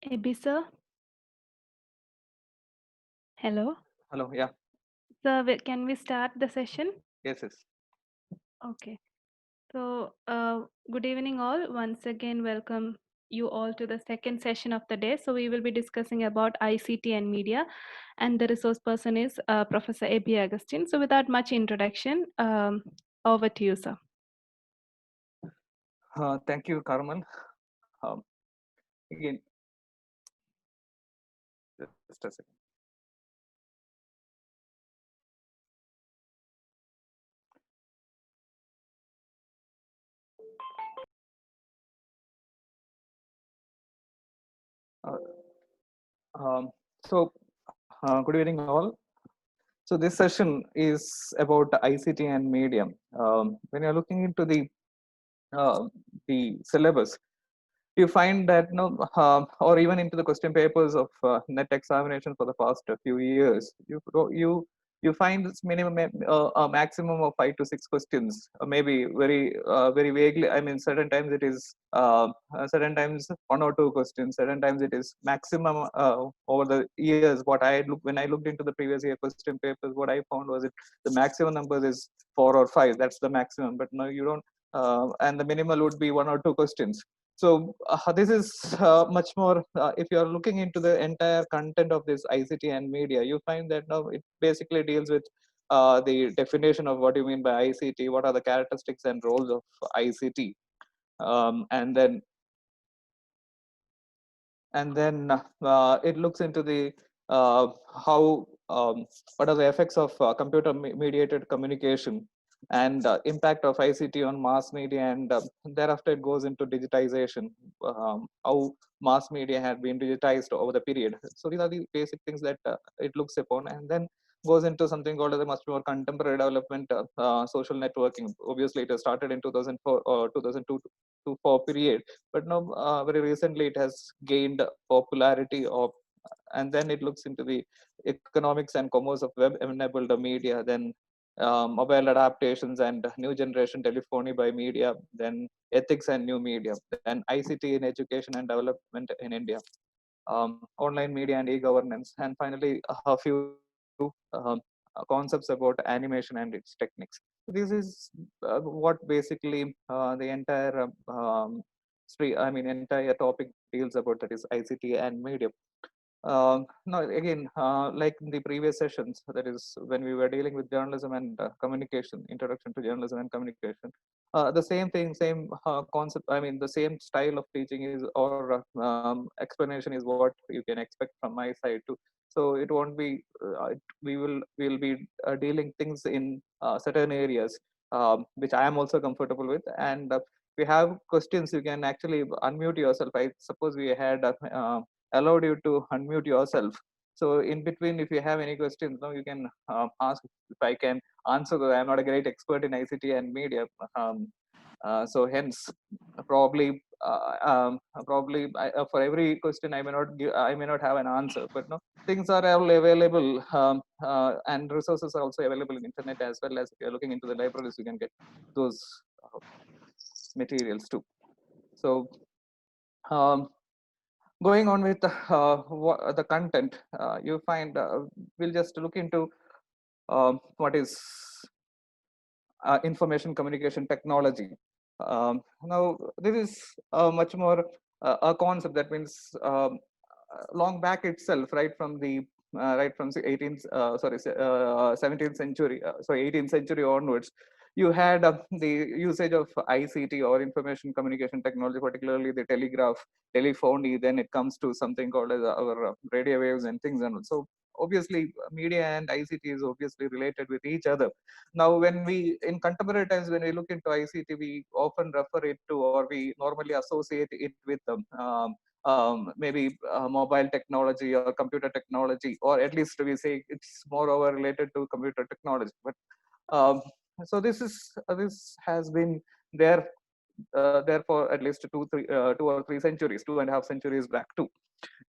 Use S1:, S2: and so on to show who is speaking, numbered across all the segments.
S1: Abby, sir. Hello.
S2: Hello. Yeah.
S1: Sir, can we start the session?
S2: Yes. Yes.
S1: Okay. So, good evening, all. Once again, welcome you all to the second session of the day. So, we will be discussing about ICT and media, and the resource person is Professor Abby Agustin. So, without much introduction, over to you, sir.
S2: Thank you, Carmen. Um, Again, just a second. Uh, so, good evening, all. So, this session is about ICT and medium. When you're looking into the syllabus, you find that or even into the question papers of net examination for the past few years, you find this minimum a maximum of 5 to 6 questions, maybe very vaguely. I mean, certain times it is certain times 1 or 2 questions, certain times it is maximum over the years. What I look when I looked into the previous year question papers, what I found was it the maximum number is 4 or 5. That's the maximum, but no, you don't. And the minimal would be 1 or 2 questions. So this is much more. If you are looking into the entire content of this ICT and media, you find that now it basically deals with the definition of what you mean by ICT, what are the characteristics and roles of ICT, and then it looks into the how what are the effects of computer mediated communication and impact of ICT on mass media, and thereafter it goes into digitization, how mass media had been digitized over the period. So these are the basic things that it looks upon, and then goes into something called as a much more contemporary development, social networking. Obviously, it has started in 2004 or 2002 to 4 period, but now very recently it has gained popularity of, and then it looks into the economics and commerce of web enabled media, then mobile adaptations and new generation telephony by media, then ethics and new media, then ICT in education and development in India, online media and e-governance, and finally a few concepts about animation and its techniques. This is what basically the entire entire topic deals about, that is ICT and media. No, again, like in the previous sessions, that is when we were dealing with journalism and communication, introduction to journalism and communication, the same thing, same concept. I mean, the same style of teaching is, or explanation is what you can expect from my side too. So it won't be. We'll be dealing things in certain areas, which I am also comfortable with, and if you have questions, you can actually unmute yourself. I suppose we had allowed you to unmute yourself. So in between, if you have any questions, now you can ask if I can answer. I'm not a great expert in ICT and media, so hence probably for every question I may not have an answer. But no, things are all available, and resources are also available in internet, as well as if you're looking into the libraries, you can get those uh, materials too. So. Um, Going on with the content, you find we'll just look into what is information communication technology. Now, this is much more a concept that means long back itself, right from the 18th, 17th century, 18th century onwards. You had the usage of ICT, or information communication technology, particularly the telegraph, telephony. Then it comes to something called as our radio waves and things. And so obviously media and ICT is obviously related with each other. Now, when we in contemporary times, when we look into ICT, we often refer it to, or we normally associate it with maybe mobile technology or computer technology, or at least we say it's more over related to computer technology. But um, so this has been there there for at least 2 or 3 centuries, 2.5 centuries back too.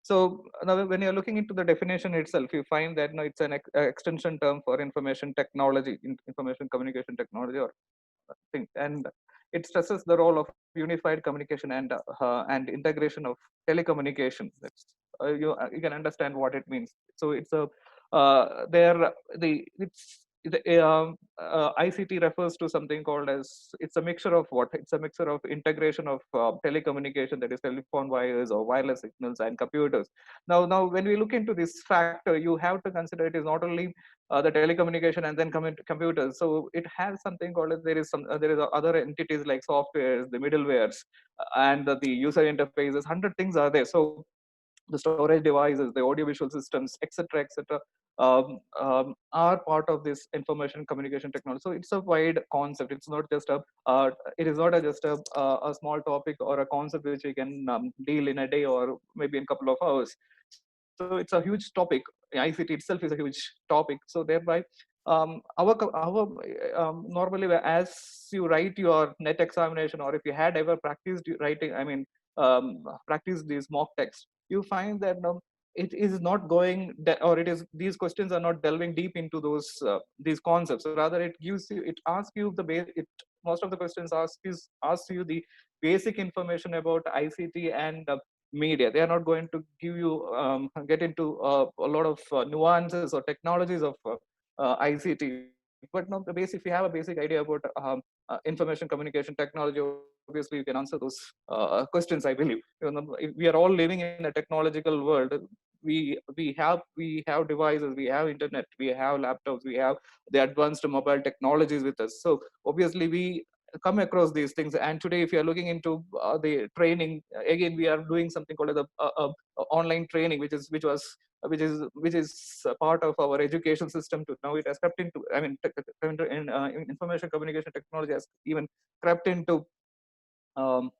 S2: So now, when you're looking into the definition itself, you find that no, it's an extension term for information technology, information communication technology, or thing. And it stresses the role of unified communication and integration of telecommunication. You can understand what it means. So it's a there the it's the ICT refers to something called as, it's a mixture of what? It's a mixture of integration of telecommunication, that is telephone wires or wireless signals and computers. Now, when we look into this factor, you have to consider it is not only the telecommunication and then computers. So it has something called as, there is other entities like softwares, the middlewares, and the user interfaces. 100 things are there. So the storage devices, the audiovisual systems, etc., etc., are part of this information communication technology. So it's a wide concept. It's not just it is not just a small topic or a concept which we can deal in a day or maybe in a couple of hours. So it's a huge topic. ICT itself is a huge topic. So thereby, normally, as you write your net examination, or if you had ever practiced writing, practice these mock texts, you find that it is not going or it is, these questions are not delving deep into these concepts. Rather, it gives you, it asks you the base. It Most of the questions asks you the basic information about ICT and media. They are not going to give you get into a lot of nuances or technologies of ICT. But now, if you have a basic idea about information communication technology, obviously you can answer those questions, I believe. If we are all living in a technological world. We have devices, we have internet, we have laptops, we have the advanced mobile technologies with us. So obviously we come across these things. And today, if you are looking into the training, again we are doing something called as online training, which is a part of our education system too. Now it has crept into, information communication technology has even crept into um,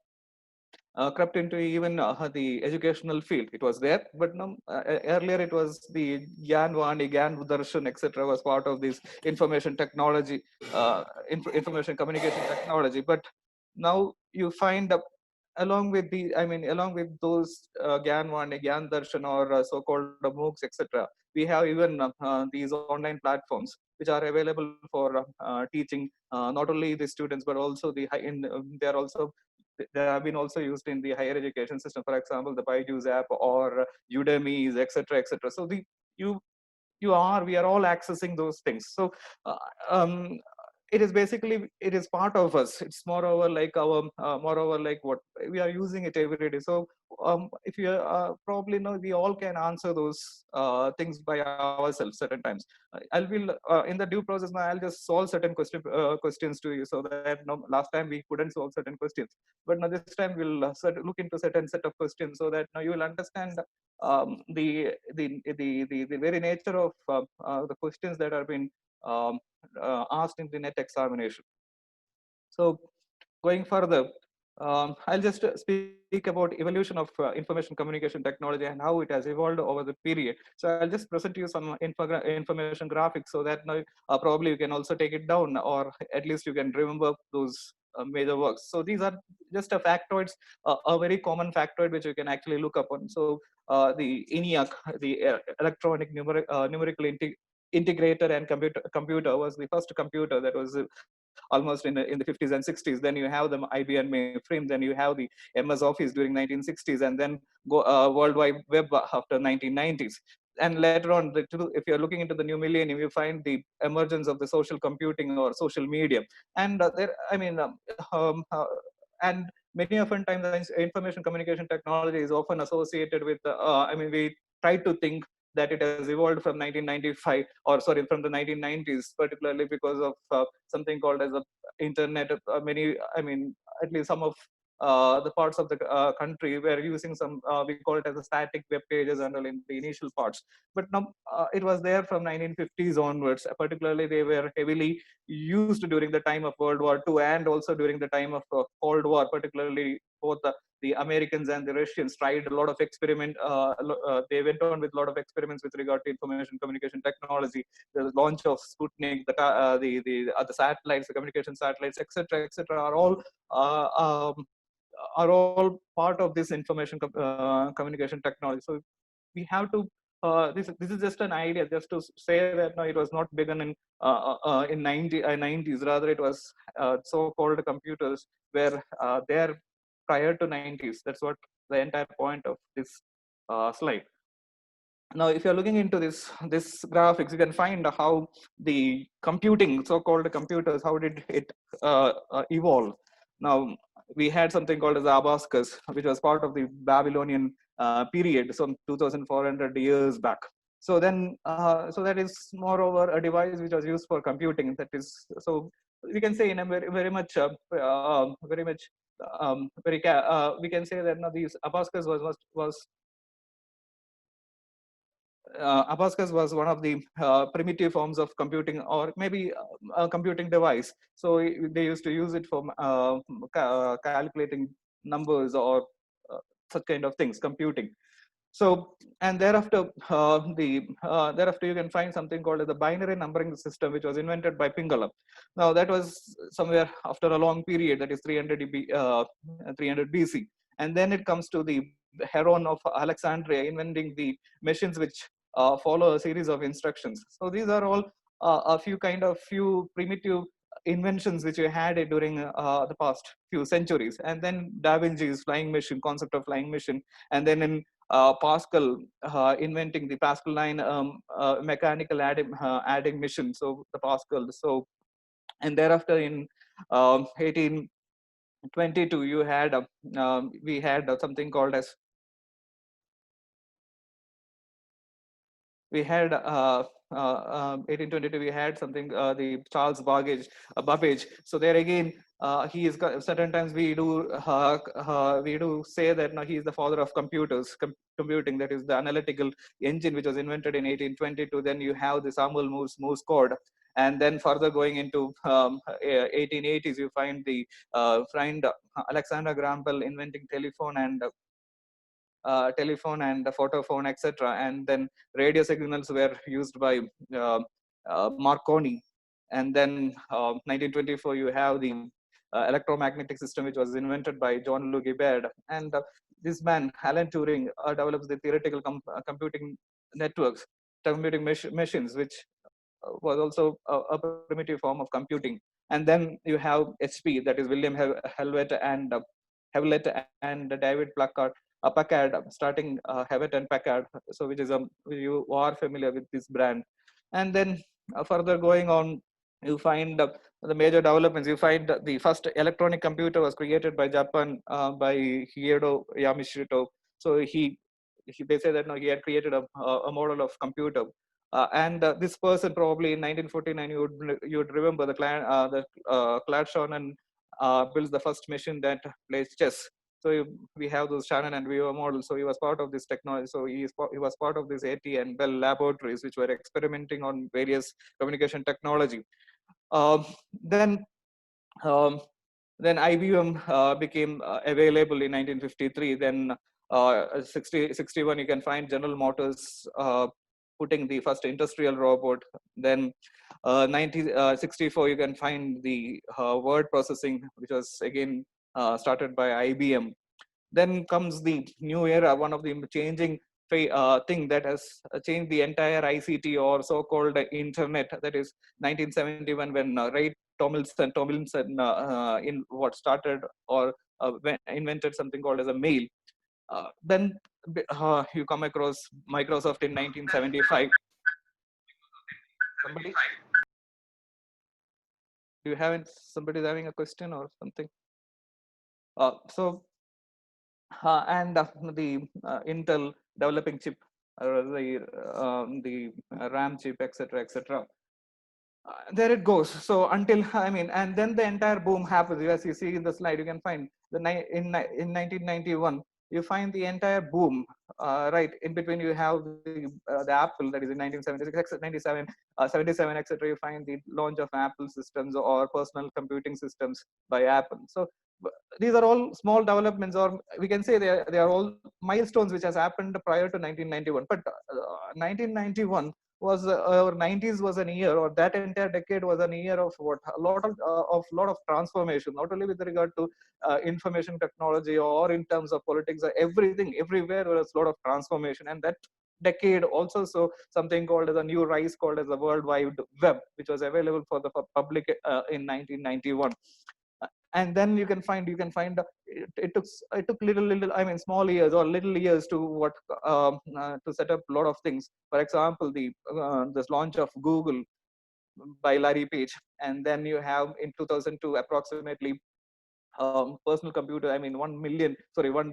S2: crept into even the educational field. It was there, but no, earlier it was the Gyan Vani, Gyan Darshan, etc. was part of this information technology, information communication technology. But now you find, along with those Gyan Vani, Gyan Darshan, or so-called MOOCs, etc. We have even these online platforms which are available for teaching not only the students but also they are also, they have been also used in the higher education system. For example, the Byju's app or Udemy's, etc., etc. So you we are all accessing those things. So uh, um, it is basically, it is part of us. It's moreover like what we are using it every day. So if you probably know, we all can answer those things by ourselves certain times. I'll be in the due process now, I'll just solve certain questions to you, so that last time we couldn't solve certain questions, but now this time we'll look into certain set of questions, so that now you will understand the very nature of the questions that are being um, asked in the net examination. So going further, I'll just speak about evolution of information communication technology and how it has evolved over the period. So I'll just present you some information graphics, so that now probably you can also take it down, or at least you can remember those major works. So these are just factoids, a very common factoid which you can actually look upon. So the ENIAC, the numerical integrator and computer was the first computer that was almost in the 50s and 60s. Then you have the IBM mainframe, then you have the MS Office during 1960s, and then World Wide Web after 1990s. And later on, if you're looking into the new millennium, you find the emergence of the social computing or social media. And there, and many often times information communication technology is often associated with, we try to think that it has evolved from 1995, or sorry, from the 1990s, particularly because of something called as a internet. At least some of the parts of the country were using some, we call it as a static web pages and all in the initial parts. But now it was there from 1950s onwards. Particularly, they were heavily used during the time of World War II, and also during the time of Cold War. Particularly, both the Americans and the Russians tried a lot of experiment. They went on with a lot of experiments with regard to information communication technology. The launch of Sputnik, the satellites, the communication satellites, etc., uh, um, are all part of this information communication technology. So we have to this is just an idea, just to say that no, it was not begun in 90s. Rather, it was so-called computers were there prior to 90s. That's what the entire point of this slide. Now, if you're looking into this graphics, you can find how the computing, so-called computers, how did it evolve. Now, we had something called as the Abacus, which was part of the Babylonian period, some 2400 years back. So then so that is moreover a device which was used for computing. That is, so we can say in a very much very much we can say that now these Abacus was Abacus was one of the primitive forms of computing, or maybe a computing device. So they used to use it for calculating numbers or such kind of things, computing. So, and thereafter, thereafter you can find something called as the binary numbering system, which was invented by Pingala. Now, that was somewhere after a long period, that is 300 BC, and then it comes to the Heron of Alexandria inventing the machines which follow a series of instructions. So these are all a few primitive inventions which we had during the past few centuries. And then Da Vinci's flying machine, concept of flying machine, and then in Pascal inventing the Pascal line mechanical adding machine, so the Pascal. So, and thereafter in 1822 you had we had something called as we had 1822 we had something the Charles Babbage. So there again he is certain times we do say that no, he is the father of computing, that is the analytical engine which was invented in 1822. Then you have the Samuel Morse code, and then further going into 1880s you find the friend Alexander Graham Bell inventing telephone and the photophone, etc. And then radio signals were used by uh, Marconi. And then 1924, you have the electromagnetic system, which was invented by John Logie Baird. And this man, Alan Turing, develops the theoretical computing networks, computing machines, which was also a primitive form of computing. And then you have HP, that is William Hewlett and David Packard, starting Hewlett and Packard, so which is you are familiar with this brand. And then further going on, you find the major developments. You find the first electronic computer was created by Japan by Hideo Yamashita. So they say that no, he had created a model of computer. And this person probably in 1949, you would remember Claude Shannon builds the first machine that plays chess. So we have those Shannon and Weaver models. So he was part of this technology. So he was part of this AT and Bell laboratories, which were experimenting on various communication technology. Um, then um, then IBM became available in 1953. Then 61, you can find General Motors putting the first industrial robot. Then 1964, you can find the word processing, which was again started by IBM. Then comes the new era, one of the changing thing that has changed the entire ICT or so-called internet. That is 1971 when Ray Tomlinson in what started or invented something called as a mail. Then you come across Microsoft in 1975. Somebody, do you have somebody having a question or something? So and the Intel developing chip, the RAM chip, etc., etc. There it goes. So until and then the entire boom happens. As you see in the slide, you can find in 1991, you find the entire boom. Right in between, you have the Apple, that is in 1976, 97, 77, etc. You find the launch of Apple systems or personal computing systems by Apple. So these are all small developments, or we can say they are all milestones which has happened prior to 1991. But 1991 was or 90s was an year, or that entire decade was an year of what a lot of transformation, not only with regard to information technology or in terms of politics, everything, everywhere there was a lot of transformation. And that decade also so something called as a new rise called as the World Wide Web, which was available for the public in 1991. And then it took little, I mean, small years or little years to to set up a lot of things. For example, the this launch of Google by Larry Page, and then you have in 2002 approximately personal computer, I mean 1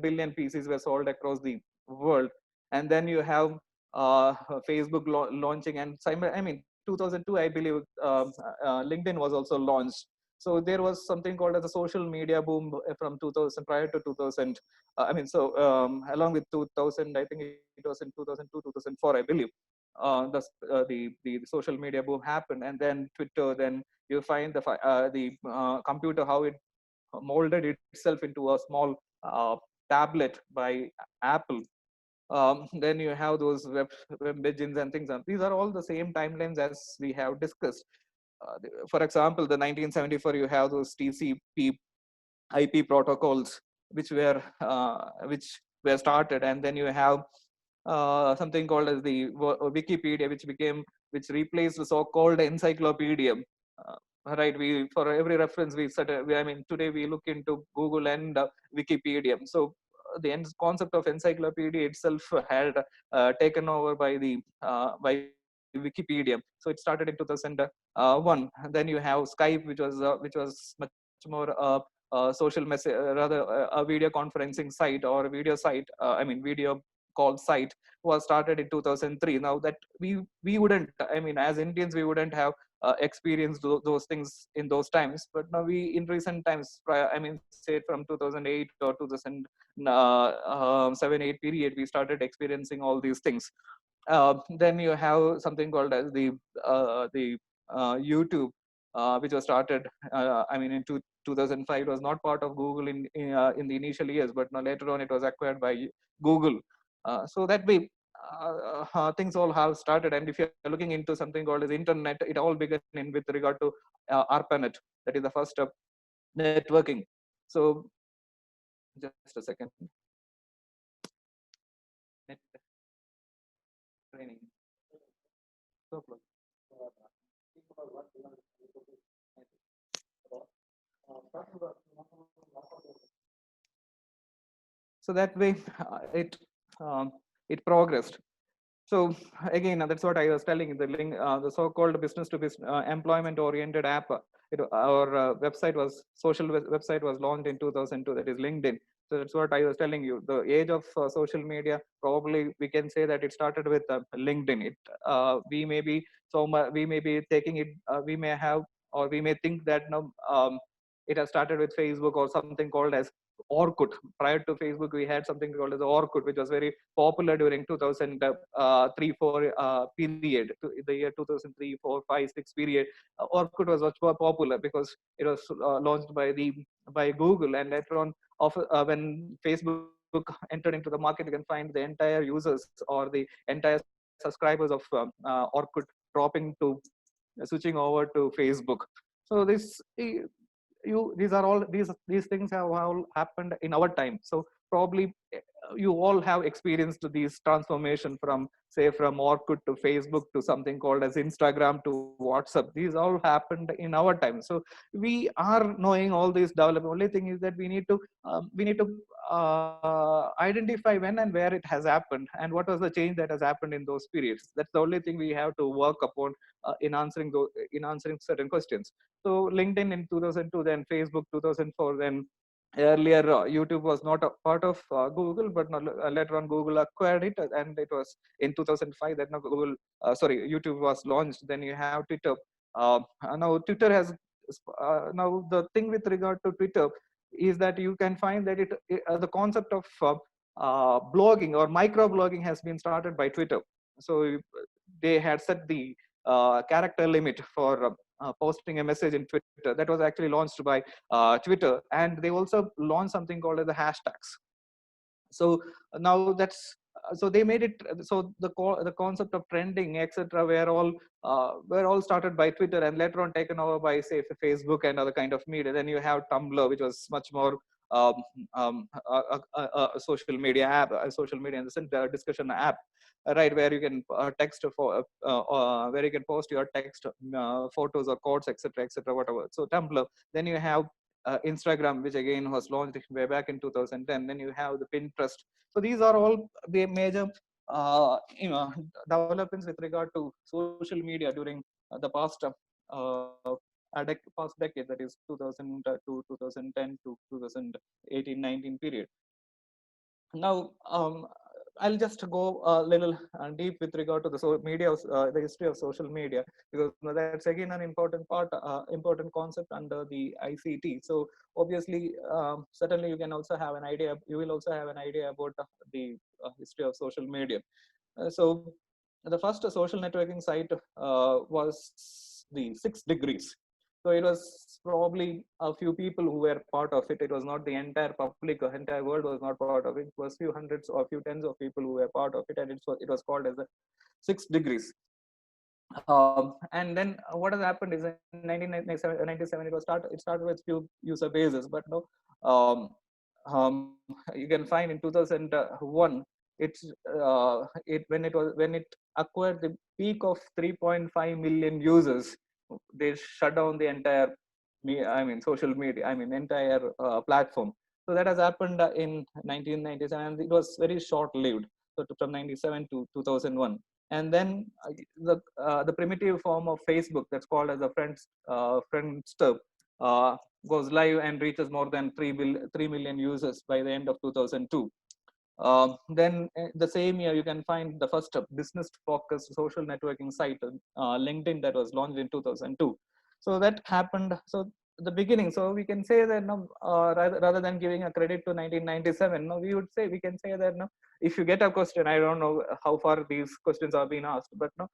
S2: billion pieces were sold across the world. And then you have Facebook launching, and I mean 2002 I believe LinkedIn was also launched. So there was something called as a social media boom from 2000 prior to 2000. I mean, so along with 2000, I think it was in 2002 2004 I believe, the social media boom happened. And then Twitter, then you find the computer, how it molded itself into a small tablet by Apple. Then you have those web engines and things. And these are all the same timelines as we have discussed. For example, the 1974, you have those TCP IP protocols, which were started, and then you have something called as the Wikipedia, which replaced the so-called encyclopedia. Uh, right, we for every reference I mean, today we look into Google and Wikipedia. So the concept of encyclopedia itself had taken over by Wikipedia. So it started in 2001. And then you have Skype, which was much more social message, rather a video conferencing site or a video site. I mean, video call site was started in 2003. Now that we wouldn't, I mean, as Indians, we wouldn't have experienced those things in those times. But now we, in recent times, I mean, say from 2008 or 2007 8 period, we started experiencing all these things. Then you have something called as the YouTube, which was started. I mean, in 2005, it was not part of Google in the initial years, but now later on, it was acquired by Google. So that way, things all have started. And if you're looking into something called as internet, it all began in with regard to ARPANET, that is the first networking. So just a second. Net training. So close. So that way, um, it progressed. So again, that's what I was telling. The so-called business-to-business employment-oriented app, our website was launched in 2002. That is LinkedIn. So that's what I was telling you. The age of social media, probably we can say that it started with LinkedIn. We may be taking it. We may have, or we may think that it has started with Facebook or something called as Orkut. Prior to Facebook, we had something called as Orkut, which was very popular during 2003-4 period, the year 2003, 4, 5, 6 period. Orkut was much more popular because it was launched by Google, and later on, when Facebook entered into the market, you can find the entire users or the entire subscribers of Orkut dropping to switching over to Facebook. So these things have all happened in our time. So probably you all have experienced these transformation from Orkut to Facebook to something called as Instagram to WhatsApp. These all happened in our time. So we are knowing all these development. Only thing is that we need to identify when and where it has happened and what was the change that has happened in those periods. That's the only thing we have to work upon in answering certain questions. So LinkedIn in 2002, then Facebook 2004, then earlier YouTube was not a part of Google, but later on Google acquired it, and it was in 2005 that YouTube was launched. Then you have Twitter. Now Twitter has now the thing with regard to Twitter is that you can find that the concept of blogging or micro blogging has been started by Twitter. So they had set the character limit for posting a message in Twitter. That was actually launched by Twitter, and they also launched something called as the hashtags. So now so they made it so the concept of trending, etc., were all started by Twitter and later on taken over by, say, Facebook and other kind of media. Then you have Tumblr, which was much more um, a social media app, a social media in the sense, a discussion app, right, where you can text for where you can post your text, photos or quotes, etc., etc., whatever. So Tumblr. Then you have Instagram, which again was launched way back in 2010. Then you have the Pinterest. So these are all the major developments with regard to social media during the past decade, that is 2002, 2010 to 2018-19 period. Now, I'll just go a little deep with regard to the media, the history of social media, because that's again an important part, important concept under the ICT. So obviously, certainly you can also have an idea. You will also have an idea about the history of social media. So the first social networking site was the 6 Degrees. So it was probably a few people who were part of it. It was not the entire public, the entire world was not part of it. It was few hundreds or few tens of people who were part of it, and it was called as the 6 Degrees. And then what has happened is in 1997 it started with few user bases, but no, um, you can find in 2001 it's when it acquired the peak of 3.5 million users, they shut down the entire social media, entire platform. So that has happened in 1997, and it was very short lived. So from 97 to 2001. And then the primitive form of Facebook, that's called as a Friendster, goes live and reaches more than 3 million users by the end of 2002. Then the same year, you can find the first business focused social networking site, LinkedIn, that was launched in 2002. So that happened. So the beginning. So we can say that no, rather than giving a credit to 1997, no, we can say that no, if you get a question, I don't know how far these questions are being asked, but no,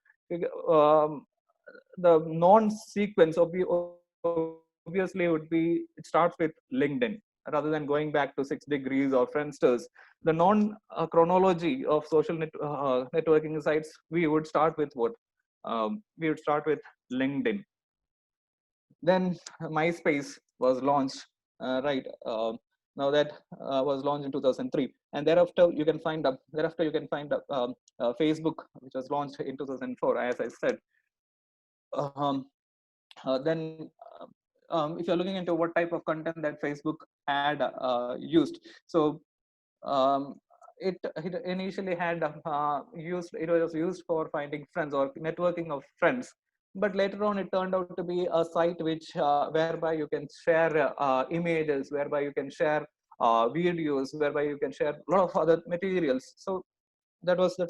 S2: the non-sequence obviously would be, it starts with LinkedIn rather than going back to 6 Degrees or Friendsters. The non chronology of networking sites, we would start with what? We would start with LinkedIn. Then MySpace was launched, right? Now that was launched in 2003, and thereafter you can find Facebook, which was launched in 2004, as I said. Um, then if you're looking into what type of content that Facebook had used, so um, it initially had it was used for finding friends or networking of friends, but later on it turned out to be a site which whereby you can share images, whereby you can share videos, whereby you can share a lot of other materials. So that was the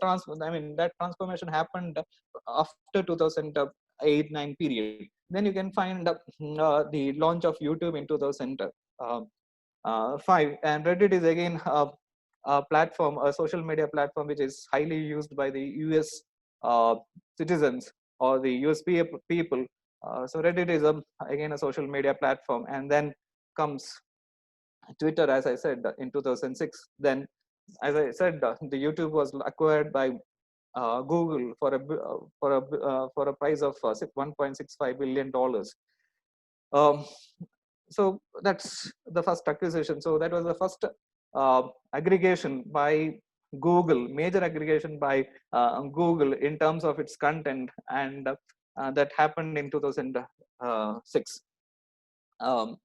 S2: that transformation happened after 2008-9 period. Then you can find the launch of YouTube in 2005, and Reddit is again a platform, a social media platform, which is highly used by the US uh, citizens or the US people. So Reddit is again a social media platform. And then comes Twitter, as I said, in 2006. Then, as I said, the YouTube was acquired by Google for a price of $1.65 billion. Um, so that's the first acquisition. So that was the first aggregation by Google, major aggregation by Google in terms of its content, and that happened in 2006.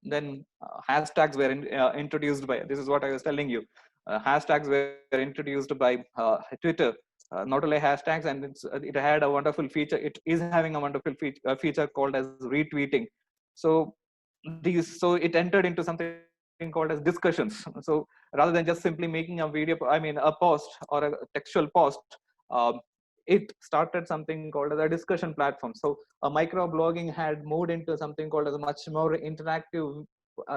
S2: Then hashtags were introduced by, this is what I was telling you, hashtags were introduced by Twitter. Not only hashtags, and it had a wonderful feature, it is having a wonderful feature called as retweeting. So it entered into something called as discussions. So rather than just simply making a video, a post or a textual post, um, it started something called as a discussion platform. So micro blogging had moved into something called as a much more interactive.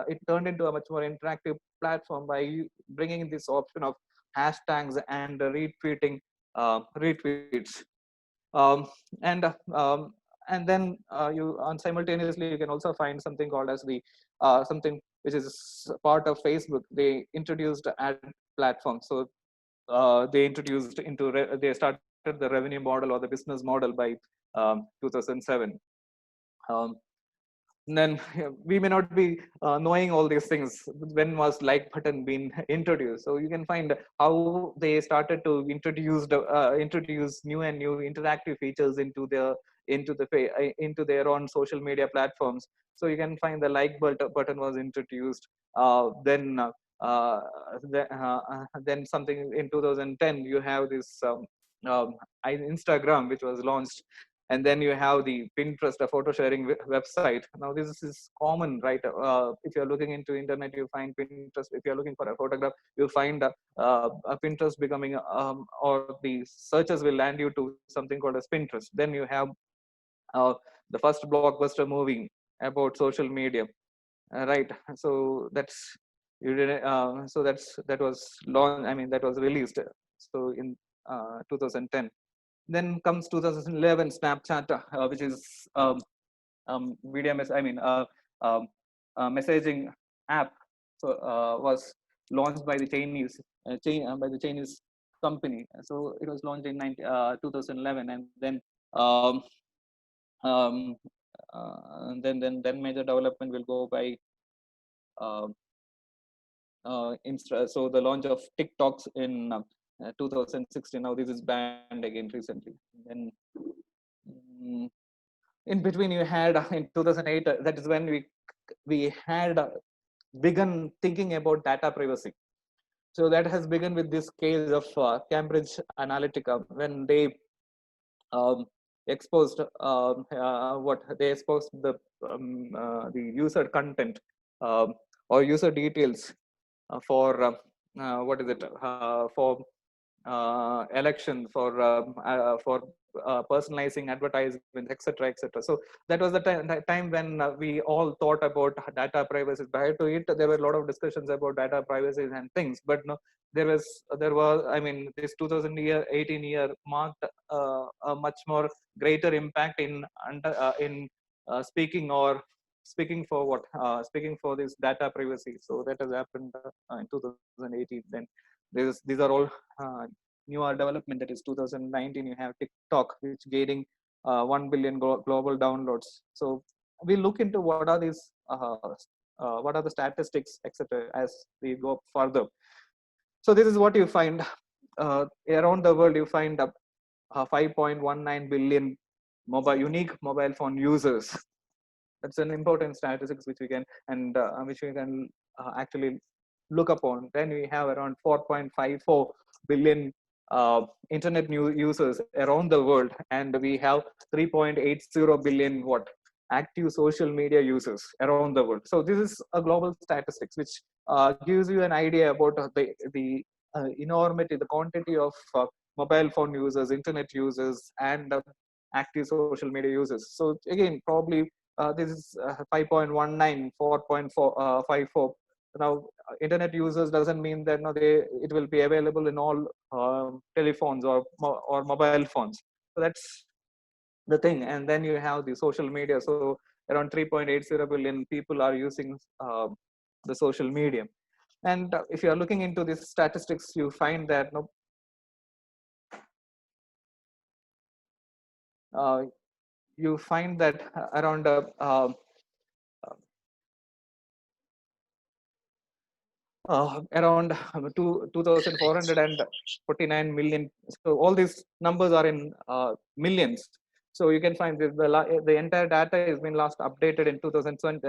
S2: It turned into a much more interactive platform by bringing this option of hashtags and retweeting retweets. Um, and then you simultaneously you can also find something called as the something which is part of Facebook. They introduced ad platform. So they started the revenue model or the business model by 2007. Um, then we may not be knowing all these things. When was like button being introduced? So you can find how they started to introduce new and new interactive features into their own social media platforms. So you can find the button was introduced. Then then something in 2010 you have this Instagram, which was launched. And then you have the Pinterest, a photo sharing website. Now this is common, right? If you're looking into internet, you find Pinterest. If you're looking for a photograph, you find a Pinterest becoming or the searches will land you to something called as Pinterest. Then you have uh, the first blockbuster movie about social media, right? So that's you did so that was launched, I mean, that was released so in 2010. Then comes 2011 Snapchat, which is media I mean, um, messaging app. So was launched by the by the Chinese company. So it was launched in 2011, and then um, um, then major development will go by uh, so the launch of TikToks in 2016. Now this is banned again recently. Then mm, in between you had in 2008, that is when we had begun thinking about data privacy. So that has begun with this case of Cambridge Analytica, when they um, exposed what they exposed the user content or user details for what is it for election, for personalizing advertisements, etc., etc. So that was the time when we all thought about data privacy. Prior to it, there were a lot of discussions about data privacy and things, but no, there was, I mean, this 2018 year marked a much more greater impact in speaking for speaking for this data privacy. So that has happened in 2018. Then these are all uh, newer development. That is 2019, you have TikTok, which gaining 1 billion global downloads. So we look into what are the statistics, etc., as we go further. So this is what you find around the world. You find 5.19 billion unique mobile phone users. That's an important statistics which we can actually look upon. Then we have around 4.54 billion internet new users around the world, and we have 3.80 billion active social media users around the world. So this is a global statistics which gives you an idea about the enormity, the quantity of mobile phone users, internet users, and active social media users. So again, probably this is 5.19, 4.54. Now, internet users doesn't mean that no, it will be available in all telephones or mobile phones. So that's the thing. And then you have the social media. So around 3.80 billion people are using the social media. And if you are looking into these statistics, you find that no, uh, you find that around around 2,449 million. So all these numbers are in millions. So you can find the entire data has been last updated in 2020,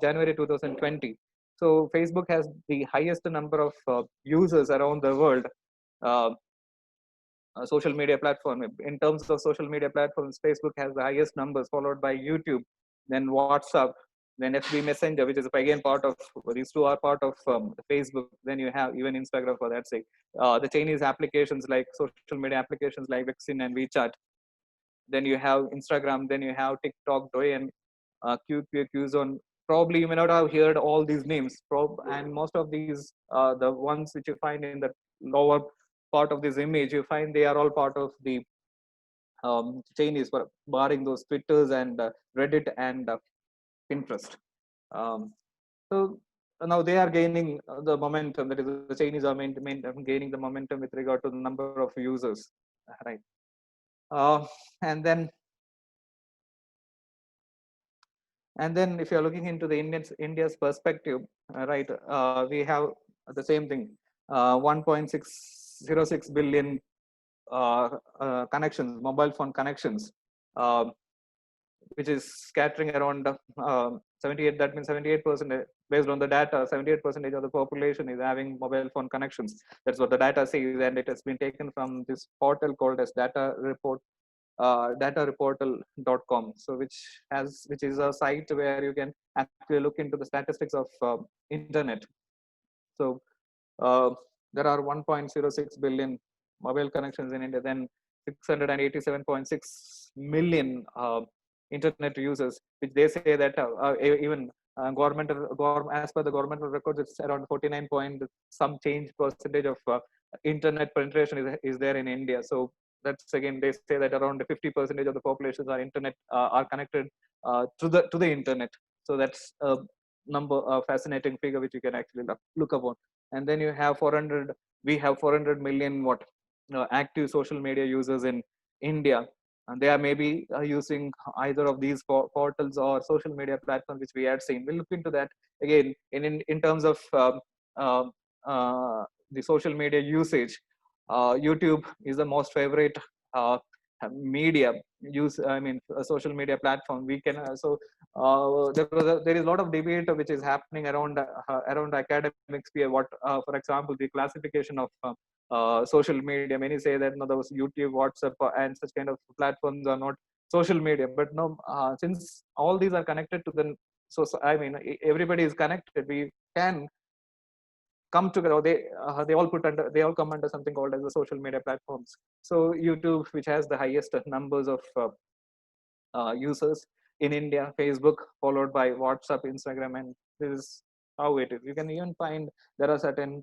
S2: January 2020. So Facebook has the highest number of users around the world. Uh, Social media platform. In terms of social media platforms, Facebook has the highest numbers, followed by YouTube, then WhatsApp, then FB Messenger, which is again part of, these two are part of Facebook. Then you have even Instagram, for that sake. The Chinese applications like social media applications like Weixin and WeChat. Then you have Instagram. Then you have TikTok, Douyin, QQ, Qzone. Probably you may not have heard all these names, and most of these, the ones which you find in the lower part of this image, you find they are all part of the Chinese, barring those Twitters and Reddit and Pinterest. Um, so now they are gaining the momentum. That is, the Chinese are gaining the momentum with regard to the number of users, right? Uh, and then And then if you're looking into the India's perspective, right, we have the same thing, 1.606 billion connections, mobile phone connections, uh, which is scattering around 78. That means 78%, based on the data, 78% of the population is having mobile phone connections. That's what the data says, and it has been taken from this portal called as datareportal.com. So which is a site where you can actually look into the statistics of internet. So uh, there are 1.06 billion mobile connections in India, then 687.6 million internet users, which they say that even as per the governmental records, it's around 49 point some change percentage of internet penetration is there in India. So that's again, they say that around 50% of the populations are internet are connected to the internet. So that's a fascinating figure which you can actually look upon. And then you have 400 we have 400 million active social media users in India, and they are maybe using either of these portals or social media platforms which we had seen. We'll look into that again in terms of um, the social media usage. YouTube is the most favorite media use, I mean, a social media platform. We can there is a lot of debate which is happening around academic sphere. What, for example, the classification of social media. Many say that no, those YouTube, WhatsApp, and such kind of platforms are not social media. But no, since all these are connected to the, so I mean, everybody is connected. We can come together. They all they all come under something called as the social media platforms. So YouTube, which has the highest numbers of users in India, Facebook, followed by WhatsApp, Instagram, and this is how it is. You can even find there are certain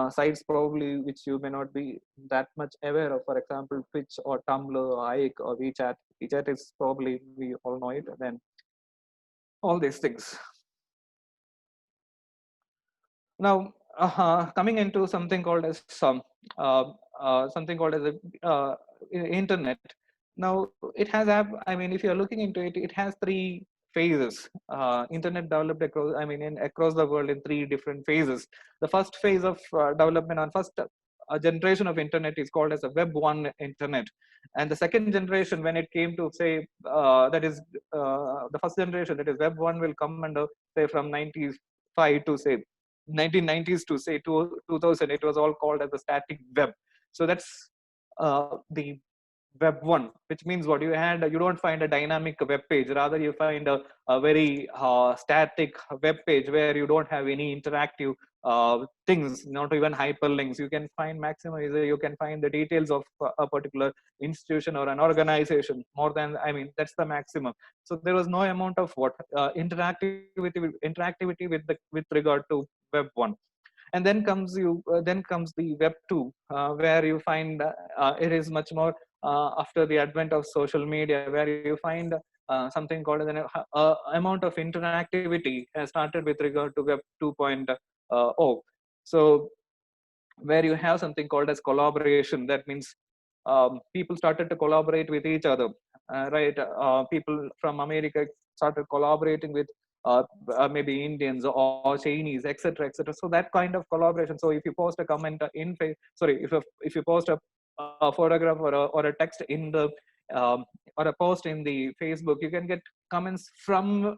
S2: sites probably which you may not be that much aware of. For example, Twitch or Tumblr or Hike or WeChat. WeChat is probably, we all know it. And then all these things. Now, coming into something called as something called as internet. Now, it has I mean, if you're looking into it, it has three phases. Internet developed across, I mean, across the world in three different phases. The first phase of development on first generation of internet is called as a Web 1 internet, and the second generation, when it came to say that is the first generation, that is Web 1, will come under say from 95 to say 1990s to say 2000. It was all called as the static web. So that's the Web 1, which means what you don't find a dynamic web page. Rather, you find a very static web page where you don't have any interactive things, not even hyperlinks. You can find maximum you can find the details of a particular institution or an organization more than, I mean, that's the maximum. So there was no amount of interactivity with regard to Web 1. And then comes the Web 2, where you find it is much more after the advent of social media, where you find something called an amount of interactivity has started with regard to Web 2.0. So where you have something called as collaboration. That means people started to collaborate with each other, right? People from America started collaborating with maybe Indians or Chinese, etc., etc. So that kind of collaboration. So if you post a comment if you post a photograph or a text in the um, or a post in the Facebook, you can get comments from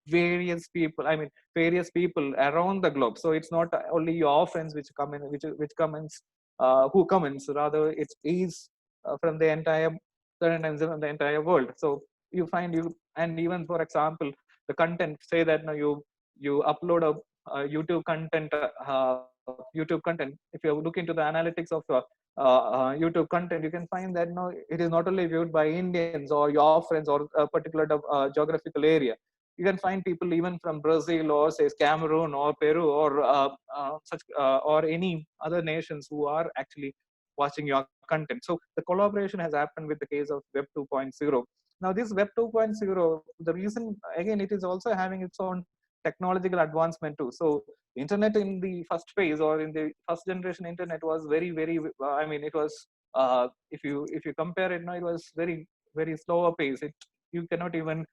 S2: various people. I mean, various people around the globe. So it's not only your friends which come in, which comments, who comments. Rather, it is from the entire certain times from the entire world. So you find and even for example, the content. Say that now you upload a YouTube content. YouTube content. If you look into the analytics of YouTube content, you can find that now it is not only viewed by Indians or your friends or a particular geographical area. You can find people even from Brazil or say Cameroon or Peru or or any other nations who are actually watching your content. So the collaboration has happened with the case of Web 2.0. Now this Web 2.0, the reason again, it is also having its own technological advancement too. So internet in the first phase or in the first generation internet was very I mean, it was if you compare it now, it was very slower pace. you cannot even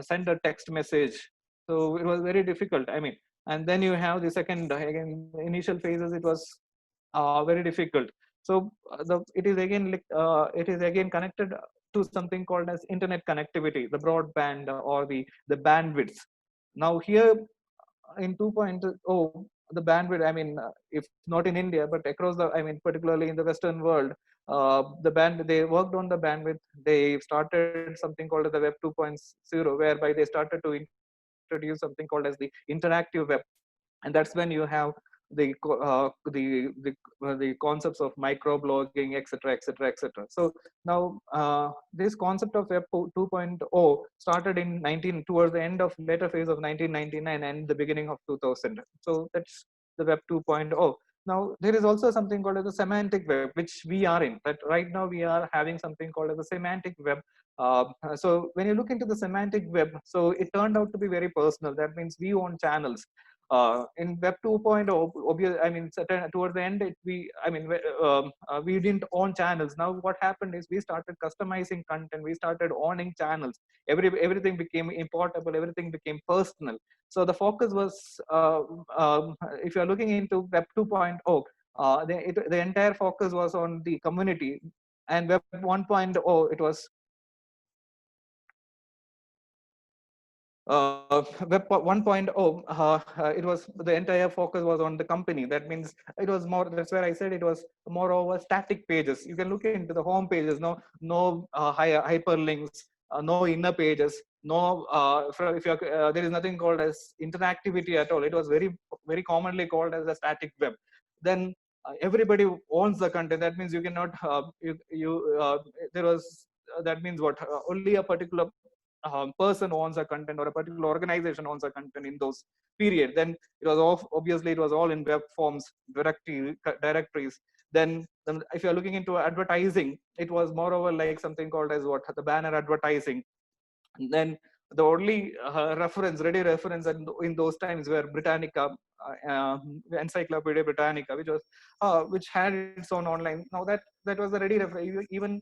S2: send a text message. So it was very difficult. I mean, and then you have the second, again, the initial phases, it was very difficult. So it is again like it is again connected to something called as internet connectivity, the broadband or the bandwidth. Now here in 2.0, the bandwidth, I mean, if not in India, but across the, I mean, particularly in the Western world, they worked on the bandwidth. They started something called the Web 2.0, whereby they started to introduce something called as the interactive web. And that's when you have the concepts of microblogging, etc., etc., etc. So now this concept of web 2.0 started in 19 towards the end of later phase of 1999 and the beginning of 2000. So that's the web 2.0. Now there is also something called as the semantic web, which we are in. That right now we are having something called as a semantic web. So when you look into the semantic web, so it turned out to be very personal. That means we own channels. In Web 2.0, I mean, towards the end, we didn't own channels. Now, what happened is we started customizing content. We started owning channels. Everything became importable. Everything became personal. So the focus was, if you're looking into Web 2.0, the entire focus was on the community, and Web 1.0, it was Web 1.0, it was the entire focus was on the company. That means it was more. That's where I said it was more over static pages. You can look into the home pages. No hyperlinks, no inner pages. No, if you're, there is nothing called as interactivity at all. It was very commonly called as a static web. Then everybody owns the content. That means you cannot. There was. That means what? Only a particular person owns a content, or a particular organization owns a content in those period. Then it was obviously it was all in web forms, directories. Then if you're looking into advertising, it was moreover like something called as what, the banner advertising. And then the only ready reference in those times were Britannica, Encyclopedia Britannica, which had its own online. Now that was the ready reference. Even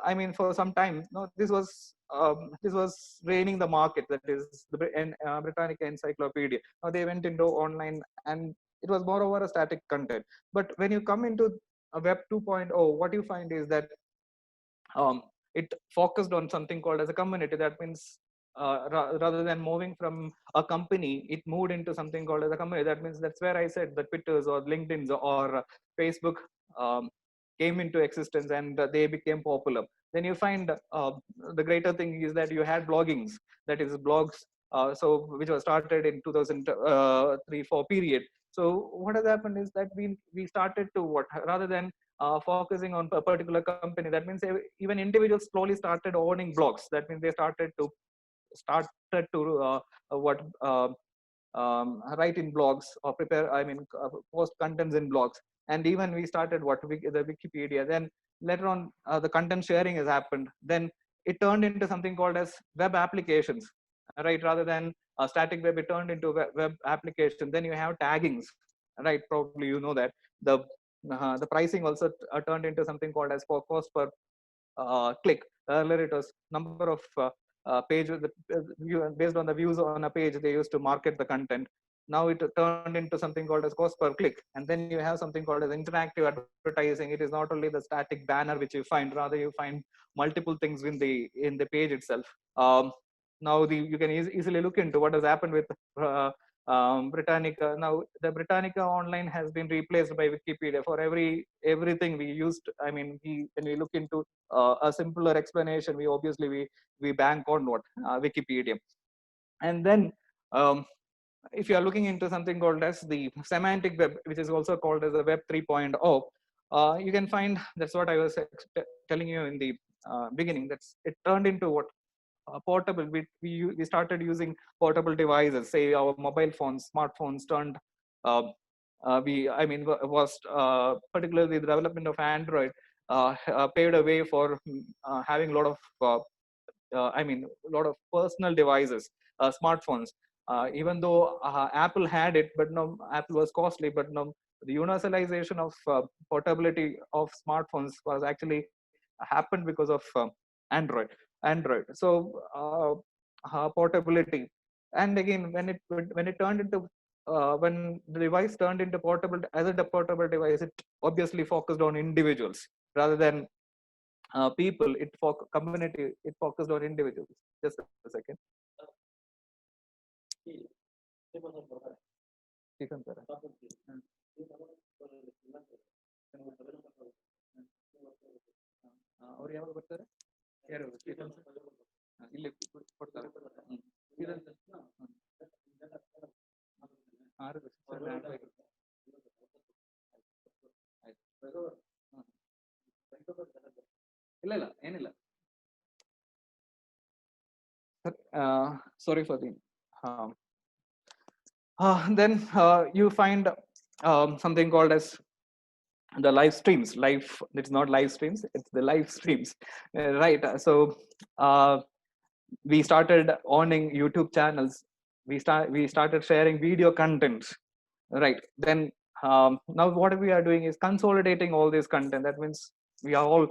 S2: I mean, for some time, no, this was reigning the market. That is the Britannica Encyclopedia. Now they went into online, and it was moreover a static content. But when you come into a Web 2.0, what you find is that it focused on something called as a community. That means rather than moving from a company, it moved into something called as a community. That means that's where I said the Twitters or LinkedIn's or Facebook um, came into existence, and they became popular. Then you find the greater thing is that you had bloggings, that is blogs, so which was started in 2003-4 period. So what has happened is that we started to what, rather than focusing on a particular company. That means even individuals slowly started owning blogs. That means they started to what write in blogs or prepare. I mean, post contents in blogs. And even we started the Wikipedia. Then later on, the content sharing has happened. Then it turned into something called as web applications, right? Rather than a static web, it turned into web application. Then you have taggings, right? Probably you know that the pricing also turned into something called as for cost per click. Earlier it was number of pages based on the views on a page they used to market the content. Now it turned into something called as cost per click. And then you have something called as interactive advertising. It is not only the static banner which you find, rather you find multiple things in the page itself. Now you can easily look into what has happened with Britannica. Now the Britannica online has been replaced by Wikipedia for everything we used. I mean, when we look into a simpler explanation, we bank on what, Wikipedia. And then if you are looking into something called as the semantic web, which is also called as the Web 3.0, you can find, that's what I was telling you in the beginning. It turned into what, portable. We started using portable devices, say our mobile phones, smartphones turned. Uh, I mean, was particularly the development of Android paved a way for having a lot of I mean, a lot of personal devices, smartphones. Even though Apple had it, but no, Apple was costly. But no, the universalization of portability of smartphones was actually happened because of Android. Android. So portability, and again when it turned into when the device turned into portable as a portable device, it obviously focused on individuals rather than people. It for community. It focused on individuals. Just a second. Chicken curry. ಅವ್ರು ಯಾವಾಗ ಬರ್ತಾರೆ? ಯಾರು ಇಲ್ಲಿ ಕೊಡ್ತಾರೆ. ಆರು ಇಲ್ಲ ಇಲ್ಲ ಏನಿಲ್ಲ. Sorry for the. Then you find something called as the live streams. It's not live streams, it's the live streams. Right. So we started owning YouTube channels. We started sharing video content. Right. Then now what we are doing is consolidating all this content. That means we are all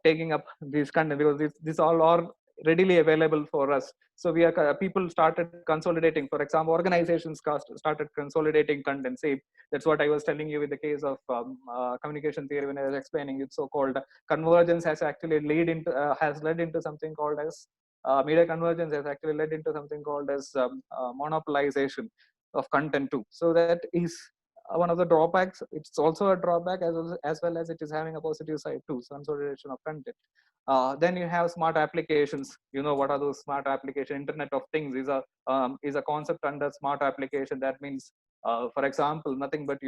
S2: taking up this content because this all are readily available for us. So we are people started consolidating. For example, organizations started consolidating content. Say that's what I was telling you with the case of communication theory when I was explaining it. So called convergence has actually led into something called as media convergence has actually led into something called as monopolization of content too. So that is one of the drawbacks. It's also a drawback as well as it is having a positive side too, consolidation of content. Then you have smart applications. You know what are those smart applications? Internet of Things is a concept under smart application. That means, for example, nothing but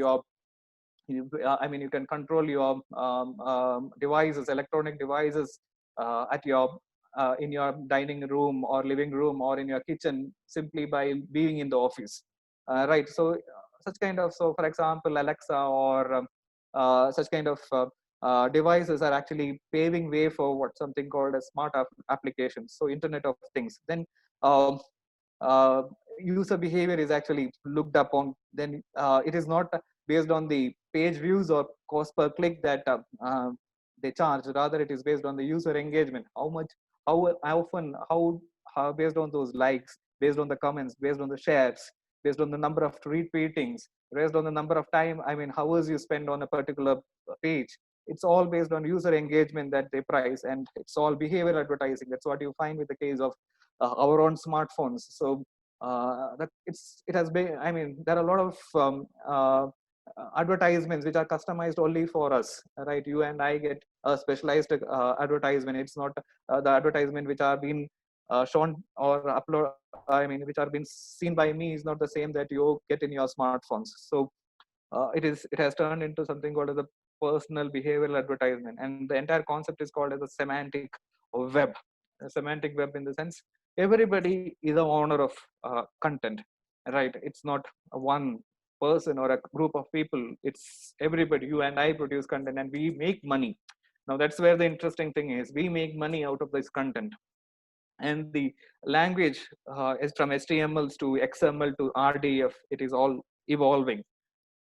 S2: I mean, you can control your devices, electronic devices at your in your dining room or living room or in your kitchen simply by being in the office. Right. So such kind of, so for example, Alexa or such kind of devices are actually paving way for what something called as smart applications. So Internet of Things. Then um, uh, user behavior is actually looked upon. Then it is not based on the page views or cost per click that they charge. Rather, it is based on the user engagement. How much, how often, how based on those likes, based on the comments, based on the shares, based on the number of repeatings, based on the number of time, I mean, hours you spend on a particular page. It's all based on user engagement that they price, and it's all behavioral advertising. That's what you find with the case of our own smartphones. So that it has been. I mean, there are a lot of advertisements which are customized only for us, right? You and I get a specialized advertisement. It's not the advertisement which are being shown or upload. I mean, which are being seen by me is not the same that you get in your smartphones. So it has turned into something called as a personal behavioral advertisement, and the entire concept is called as a semantic web. A semantic web in the sense everybody is the owner of content, right? It's not one person or a group of people. It's everybody. You and I produce content and we make money. Now that's where the interesting thing is. We make money out of this content, and the language is from HTML to XML to RDF. It is all evolving.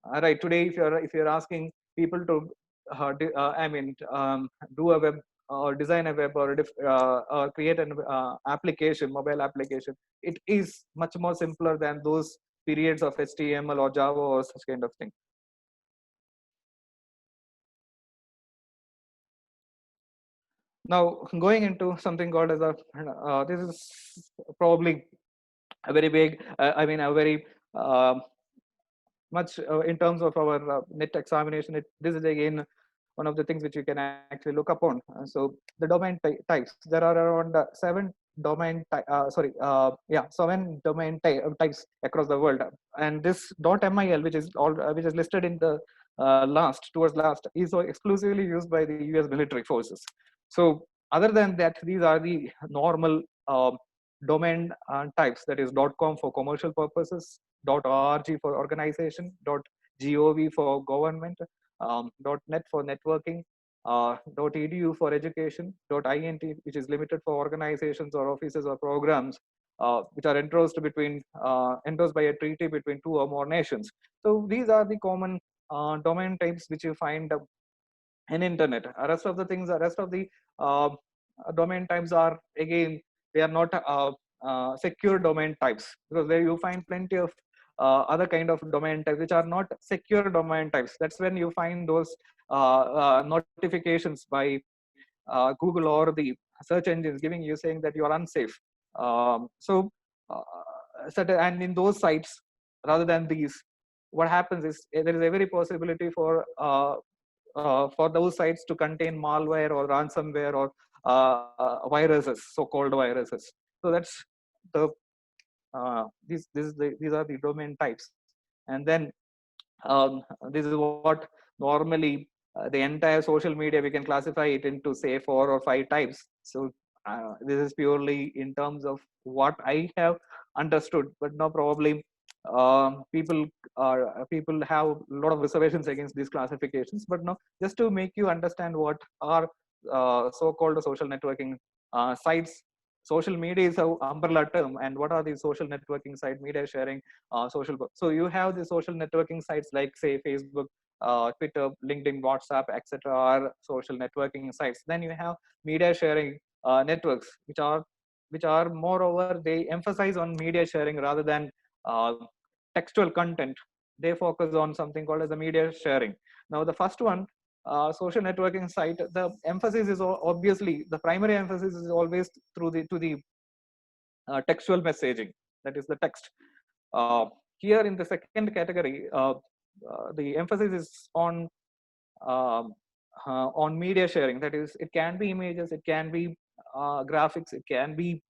S2: Right. Today, if you're asking people to, I mean, do a web or design a web or create an application, mobile application, it is much more simpler than those periods of HTML or Java or such kind of thing. Now, going into something called as a, this is probably a very big, I mean, a very much in terms of our net examination. This is again one of the things which you can actually look upon. So the domain types, there are around seven domain types across the world, and this .mil, which is which is listed in the towards last, is so exclusively used by the US military forces. So other than that, these are the normal domain types, that is .com for commercial purposes, .org for organization, .gov for government, .net for networking, .edu for education, .int, which is limited for organizations or offices or programs which are endorsed by a treaty between two or more nations. So these are the common domain types which you find in internet. Rest of the things, rest of the domain types are, again, they are not secure domain types, because there you find plenty of other kind of domain types which are not secure domain types. That's when you find those notifications by Google or the search engines giving you saying that you are unsafe. So, and in those sites, rather than these, what happens is there is every possibility for those sites to contain malware or ransomware or viruses, so-called viruses. So that's the these are the domain types, and then this is what normally the entire social media we can classify it into, say, 4 or 5 types. So this is purely in terms of what I have understood, but no, probably people have a lot of reservations against these classifications. But no, just to make you understand what are so-called social networking sites. Social media is a umbrella term, and what are these social networking site, media sharing, so you have the social networking sites like, say, Facebook, Twitter, LinkedIn, WhatsApp, etc. are social networking sites. Then you have media sharing networks, which are moreover, they emphasize on media sharing rather than uh, textual content. They focus on something called as a media sharing. Now, the first one, social networking site, the emphasis is obviously, the primary emphasis is always through the to the textual messaging, that is the text. Here in the second category, the emphasis is on media sharing. That is, it can be images, it can be graphics, it can be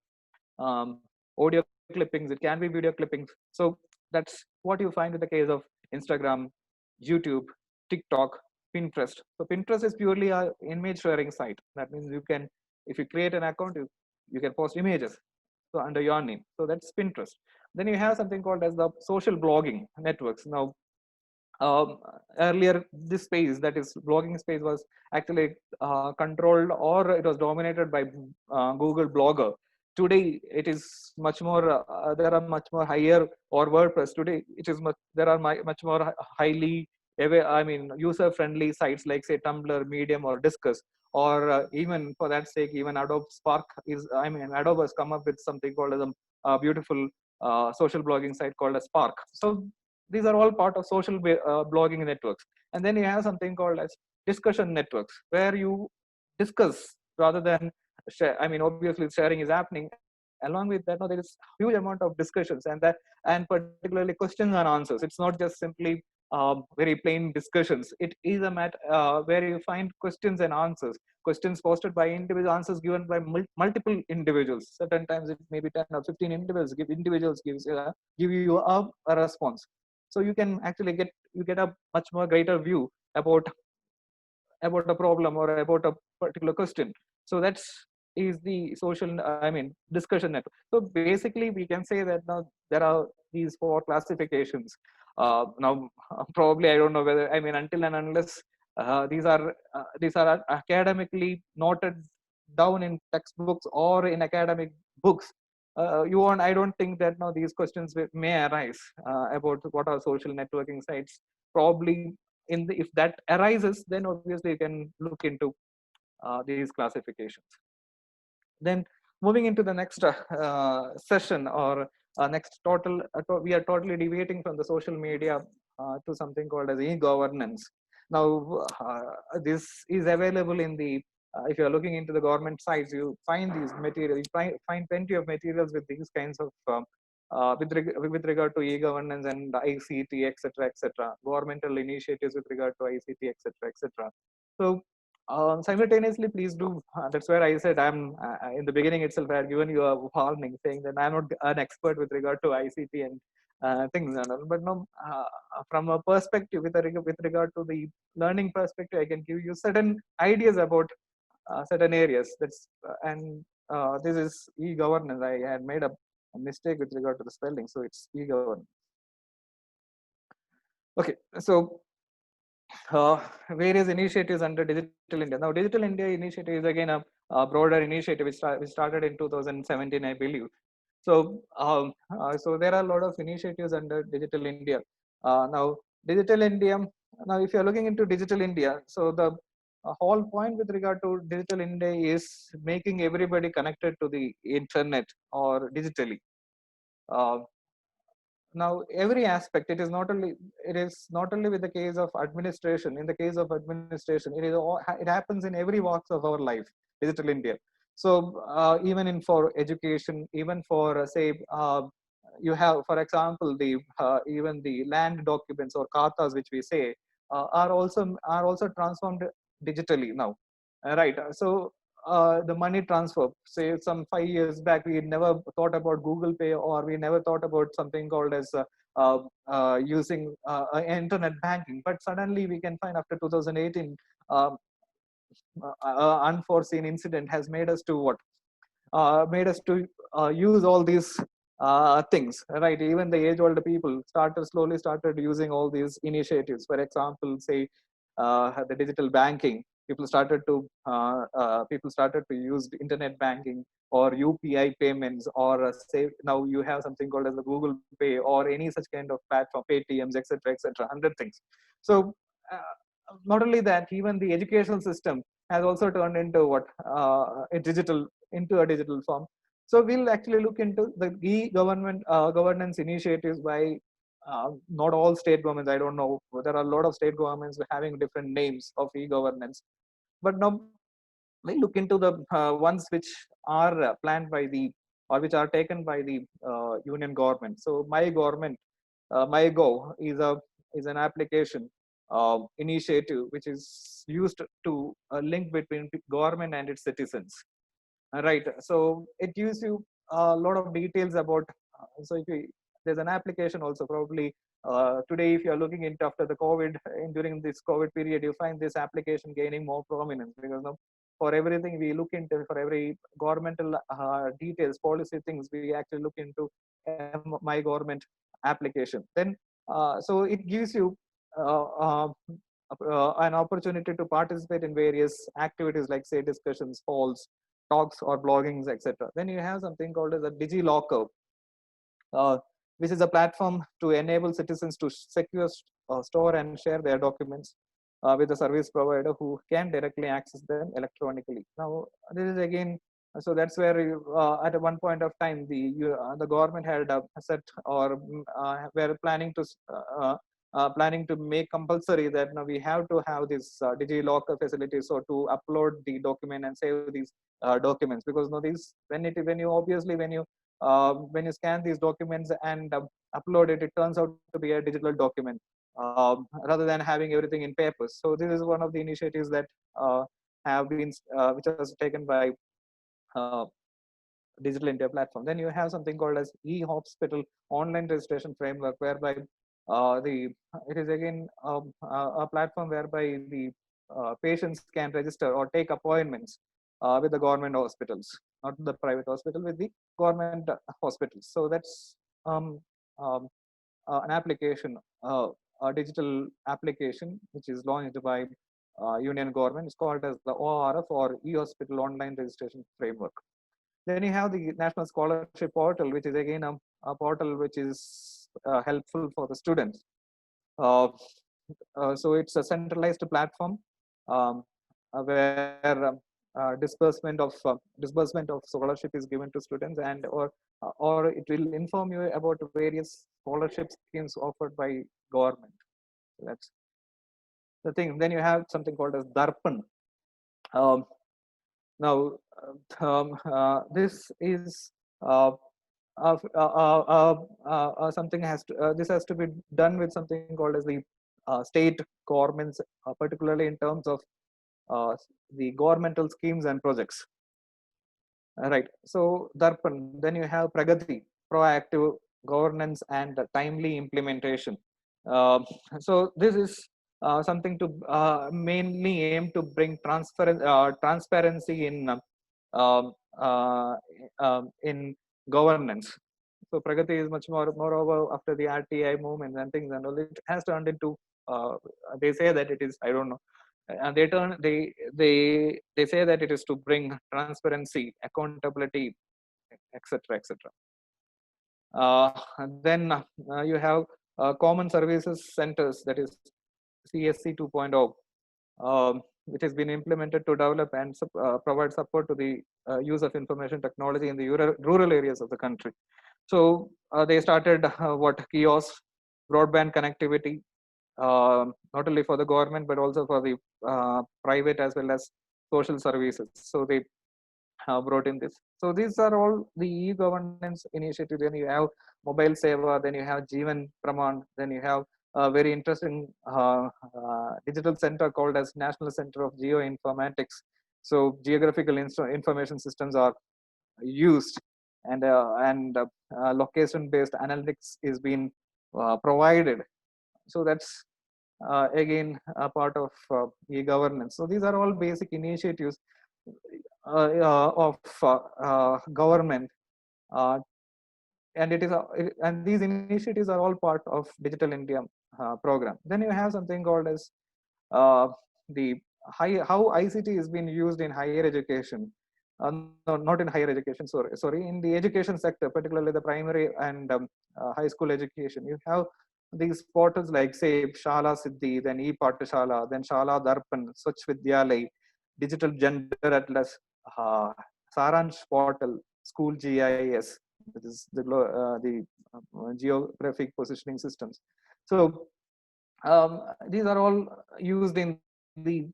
S2: um, audio clippings, it can be video clippings. So that's what you find in the case of Instagram, YouTube, TikTok, Pinterest. So Pinterest is purely a image sharing site. That means you can, if you create an account, you can post images so under your name. So that's Pinterest. Then you have something called as the social blogging networks. Now, um, earlier this space, that is blogging space, was actually controlled, or it was dominated by Google Blogger. Today it is much more, there are much more higher, or WordPress today, it is much, there are much more highly I mean user friendly sites like, say, Tumblr, Medium, or Discuss, or even for that sake, even Adobe Spark is, I mean, Adobe has come up with something called as a beautiful social blogging site called as Spark. So these are all part of social blogging networks. And then you have something called as discussion networks, where you discuss rather than share. I mean, obviously sharing is happening. Along with that, no, there is huge amount of discussions, and particularly questions and answers. It's not just simply very plain discussions. It is a matter where you find questions and answers, questions posted by individuals, answers given by multiple individuals. Certain times it may be 10 or 15 individuals give you a response. So you can actually get a much more greater view about a problem or about a particular question. So that's is the social, I mean, discussion network. So basically we can say that now there are these 4 classifications. Now, probably I don't know whether, I mean, until and unless these are academically noted down in textbooks or in academic books, you want I don't think that now these questions may arise about what are social networking sites. Probably if that arises, then obviously you can look into these classifications. Then moving into the next session, or next we are totally deviating from the social media to something called as e-governance. Now, this is available in the if you are looking into the government sites, you find these materials, you find plenty of materials with these kinds of with regard to e-governance and ICT, etc., etc., governmental initiatives with regard to ICT, etc., etc. So simultaneously, please do. That's where I said in the beginning itself. I had given you a warning saying that I'm not an expert with regard to ICT and things and all. But no, from a perspective with regard to the learning perspective, I can give you certain ideas about certain areas. And this is e-governance. I had made a mistake with regard to the spelling, so it's e-governance. Okay, so various initiatives under Digital India. Now, Digital India initiative is again a broader initiative which started in 2017, I believe. So there are a lot of initiatives under Digital India. Now, Digital India. Now, if you are looking into Digital India, so whole point with regard to Digital India is making everybody connected to the internet or digitally. Uh, Now every aspect, it is not only with the case of administration. In the case of administration, it happens in every walks of our life. Digital India. So even in for education, even for say you have, for example, the even the land documents or katas, which we say, are also transformed digitally now. Right. So the money transfer, say some 5 years back, we never thought about Google Pay, or we never thought about something called as using internet banking. But suddenly we can find after 2018, um, unforeseen incident has made us to what? Made us to use all these things, right? Even the age-old people slowly started using all these initiatives. For example, say the digital banking, people started to use internet banking or UPI payments, or say now you have something called as the Google Pay or any such kind of platform, Paytms, etc., etc., 100 things. So not only that, even the educational system has also turned into what a digital into a digital form. So we'll actually look into the e-government governance initiatives by not all state governments. I don't know. There are a lot of state governments having different names of e-governance. But now we look into the ones which are planned by the, or which are taken by the union government. So my government, MyGov is an application initiative which is used to link between government and its citizens. Right. So it gives you a lot of details about. So if you, there's an application also probably today, if you're looking into after the COVID, during this COVID period, you find this application gaining more prominence, because now for everything we look into, for every governmental details, policy things, we actually look into my government application. Then so it gives you uh, uh, an opportunity to participate in various activities like say discussions, polls, talks, or bloggings, etc. Then you have something called as a DigiLocker, uh, which is a platform to enable citizens to secure, store, and share their documents with the service provider who can directly access them electronically. Now, this is again, so that's where at one point of time, the government had set, or were planning to make compulsory that now we have to have this DigiLocker facility, so to upload the document and save these documents, because now these when you obviously when you scan these documents and upload it, it turns out to be a digital document rather than having everything in papers. So this is one of the initiatives that have been which was taken by uh, Digital India platform. Then you have something called as e-hospital online registration framework, whereby the it is again a platform whereby the patients can register or take appointments with the government hospitals, not the private hospital, with the government hospitals. So that's um, um, an application, a digital application which is launched by Union government. It's called as the ORF, or e-hospital online registration framework. Then you have the National Scholarship Portal, which is again a portal which is helpful for the students. Uh, so it's a centralized platform um, where disbursement of scholarship is given to students, and or it will inform you about various scholarship schemes offered by government. That's the thing. Then you have something called as Darpan. Um, Now, this is uh, something has to this has to be done with something called as the state governments, particularly in terms of uh, the governmental schemes and projects. Right. So Darpan. Then you have Pragati, proactive governance and timely implementation. Uh, so this is something to mainly aim to bring transparency um, uh, in governance. So Pragati is much moreover after the RTI movement and things and all. It has turned into. Uh, they say that it is. I don't know, and they say that it is to bring transparency, accountability, etc., etc. Then you have common services centers, that is CSC 2.0. which has been implemented to develop and provide support to the use of information technology in the rural areas of the country. So they started what kiosks, broadband connectivity, not only for the government but also for the private as well as social services. So they brought in this. So these are all the e-governance initiatives. Then you have Mobile Seva, then you have Jeevan Praman, then you have a very interesting digital center called as National Center of Geoinformatics. So geographical information systems are used, and location-based analytics is being provided. So that's again a part of e-governance. So these are all basic initiatives of government, uh, and and these initiatives are all part of Digital India program. Then you have something called as the how ICT is being used in higher education. No, not in higher education. Sorry, in the education sector, particularly the primary and high school education. You have these portals like say Shala Siddhi, then e-Pathshala, then Shala Darpan, Swachh Vidyalay, Digital Gender Atlas, uh, Saransh portal, School GIS, which is the geographic positioning systems. So these are all used in the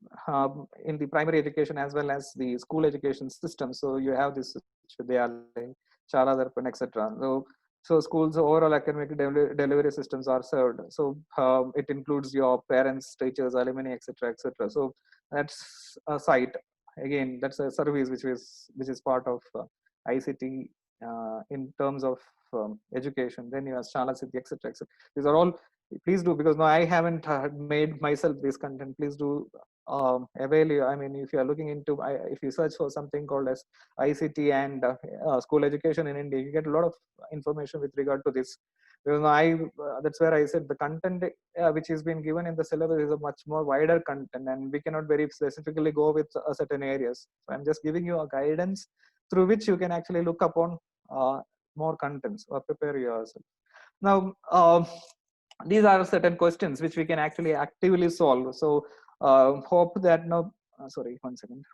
S2: primary education as well as the school education system. So you have this Vidyalay, Shala Darpan, etc. So schools overall academic delivery systems are served. So it includes your parents, teachers, alumni, etc., etc. So that's a site. Again, that's a service which is part of ICT in terms of education. Then you have Shala Siddhi, etc., etc. These are all, please do, because no, I haven't made myself this content. Please do avail you. I mean, if you are looking into, if you search for something called as ICT and school education in India, you get a lot of information with regard to this. Because that's where I said the content which is being given in the syllabus is a much more wider content, and we cannot very specifically go with certain areas. So I'm just giving you a guidance through which you can actually look upon more contents or prepare yourself. Now, these are certain questions which we can actually actively solve. So hope that no, sorry, one second.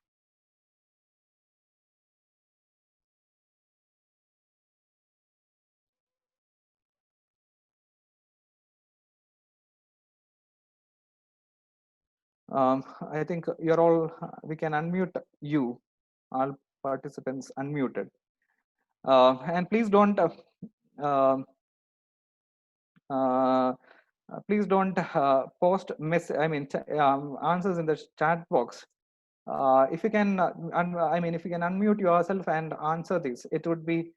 S2: I think you're all, we can unmute you, all participants unmuted. And please don't, um, please don't post answers in the chat box. If you can, if you can unmute yourself and answer this, it would be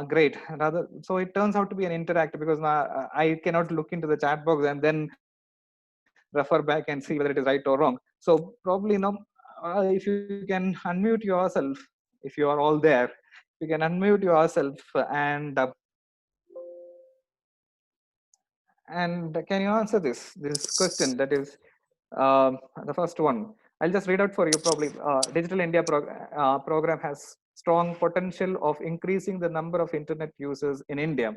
S2: great. Rather, so it turns out to be an interactive, because I cannot look into the chat box and then refer back and see whether it is right or wrong. So probably, if you can unmute yourself, if you are all there, you can unmute yourself and can you answer this question? That is the first one. I'll just read out for you. Probably Digital India program has strong potential of increasing the number of internet users in India,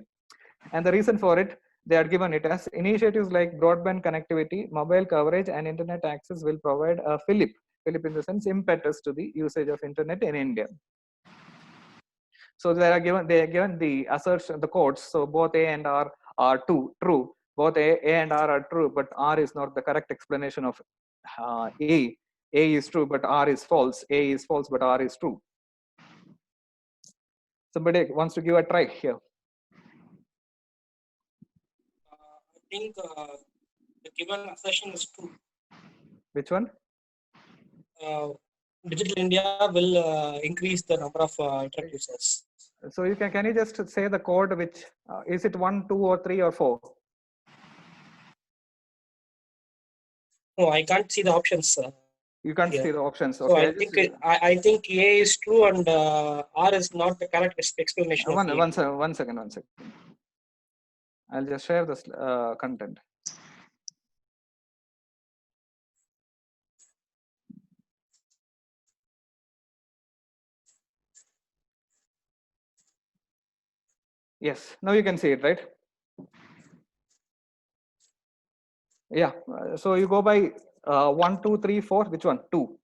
S2: and the reason for it, they are given it as initiatives like broadband connectivity, mobile coverage, and internet access will provide a fillip in the sense impetus to the usage of internet in India. So they are given the assertion, the quotes. So both A and R are true. Both A and R are true, but R is not the correct explanation of A. A is true, but R is false. A is false, but R is true. Somebody wants to give a try here.
S3: I think the given assertion is true.
S2: Which one?
S3: Digital India will increase the number of internet users.
S2: So you can you just say the code, which is it 1, 2, or 3, or 4?
S3: No, I can't see the options.
S2: You can't
S3: here.
S2: see the options.
S3: So
S2: Okay.
S3: I think A is true and R is not the correct explanation.
S2: One second. I'll just share this content. Yes, now you can see it, right? Yeah, so you go by 1, 2, 3, 4. Which one? 2.